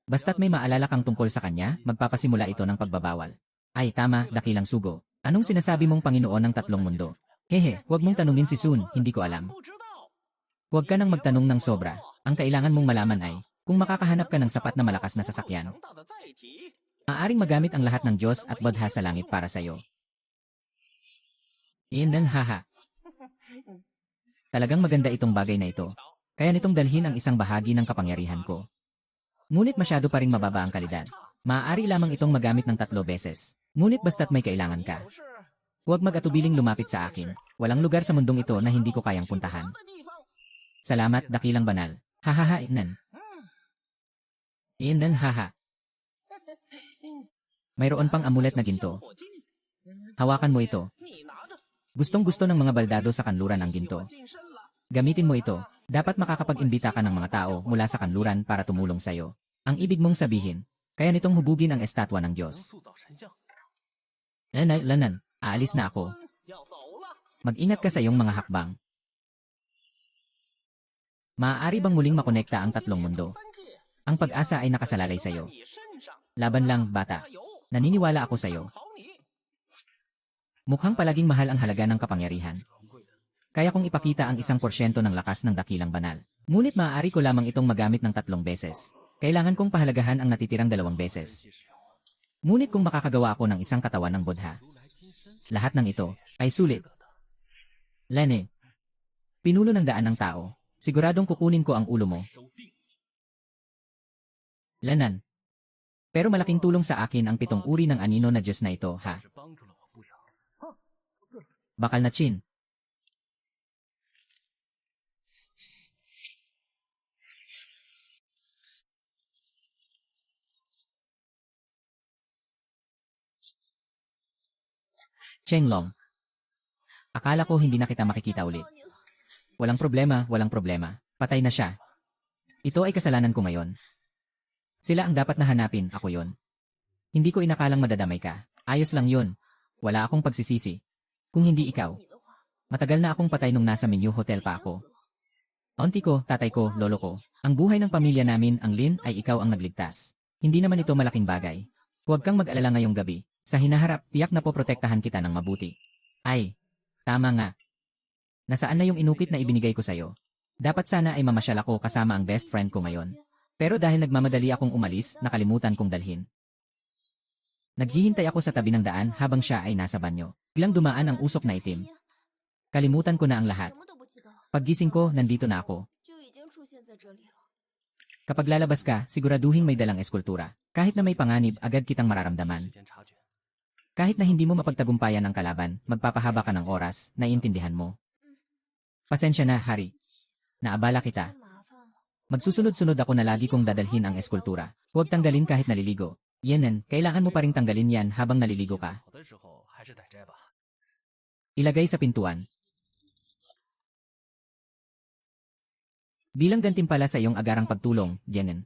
Basta't may maalala kang tungkol sa kanya, magpapasimula ito ng pagbabawal. Ay tama, Dakilang Sugo. Anong sinasabi mong Panginoon ng tatlong mundo? Hehe, huwag mong tanungin si Sun, hindi ko alam. Huwag ka nang magtanong ng sobra. Ang kailangan mong malaman ay, kung makakahanap ka ng sapat na malakas na sasakyan, maaaring magamit ang lahat ng Diyos at Bodha sa langit para sa'yo. Iyan haha. Talagang maganda itong bagay na ito. Kaya nitong dalhin ang isang bahagi ng kapangyarihan ko. Ngunit masyado pa ring mababa ang kalidad. Maaari lamang itong magamit ng 3 beses. Ngunit basta't may kailangan ka. Huwag mag-atubiling lumapit sa akin. Walang lugar sa mundong ito na hindi ko kayang puntahan. Salamat, Dakilang Banal. Hahaha, inan. Inan haha. Mayroon pang amulet na ginto. Hawakan mo ito. Gustong-gusto ng mga baldado sa kanluran ang ginto. Gamitin mo ito. Dapat makakapag-imbita ka ng mga tao mula sa kanluran para tumulong sa'yo. Ang ibig mong sabihin, kaya nitong hubugin ang estatwa ng Diyos. Lanan, aalis na ako. Mag-ingat ka sa iyong mga hakbang. Maaari bang muling makonekta ang tatlong mundo? Ang pag-asa ay nakasalalay sa'yo. Laban lang, bata. Naniniwala ako sa'yo. Mukhang palaging mahal ang halaga ng kapangyarihan. Kaya kong ipakita ang 1% ng lakas ng Dakilang Banal. Ngunit maaari ko lamang itong magamit ng 3 beses. Kailangan kong pahalagahan ang natitirang 2 beses. Ngunit kung makakagawa ako ng isang katawan ng Bodha, lahat ng ito ay sulit. Lene, pinuno ng daan ng tao. Siguradong kukunin ko ang ulo mo. Lanan. Pero malaking tulong sa akin ang 7 uri ng anino na Diyos na ito, ha? Bakal na chin. Chenglong. Akala ko hindi na kita makikita ulit. Walang problema. Patay na siya. Ito ay kasalanan ko ngayon. Sila ang dapat na hanapin, ako yon. Hindi ko inakalang madadamay ka. Ayos lang yun. Wala akong pagsisisi. Kung hindi ikaw. Matagal na akong patay nung nasa Menu Hotel pa ako. Auntie ko, tatay ko, lolo ko. Ang buhay ng pamilya namin, ang Lin, ay ikaw ang nagligtas. Hindi naman ito malaking bagay. Huwag kang mag-alala ngayong gabi. Sa hinaharap, tiyak na poprotektahan kita ng mabuti. Ay, tama nga. Nasaan na yung inukit na ibinigay ko sa'yo? Dapat sana ay mamasyal ako kasama ang best friend ko ngayon. Pero dahil nagmamadali akong umalis, nakalimutan kong dalhin. Naghihintay ako sa tabi ng daan habang siya ay nasa banyo. Biglang dumaan ang usok na itim. Kalimutan ko na ang lahat. Paggising ko, nandito na ako. Kapag lalabas ka, siguraduhin may dalang eskultura. Kahit na may panganib, agad kitang mararamdaman. Kahit na hindi mo mapagtagumpayan ang kalaban, magpapahaba ka ng oras, naiintindihan mo. Pasensya na, Hari. Naabala kita. Magsusunod-sunod ako na lagi kong dadalhin ang eskultura. Huwag tanggalin kahit naliligo. Yenen, kailangan mo pa ring tanggalin yan habang naliligo ka. Ilagay sa pintuan. Bilang gantimpala sa iyong agarang pagtulong, Yenen.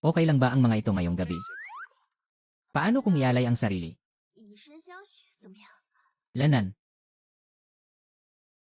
Okay lang ba ang mga ito ngayong gabi? Paano kung ialay ang sarili? Lanan.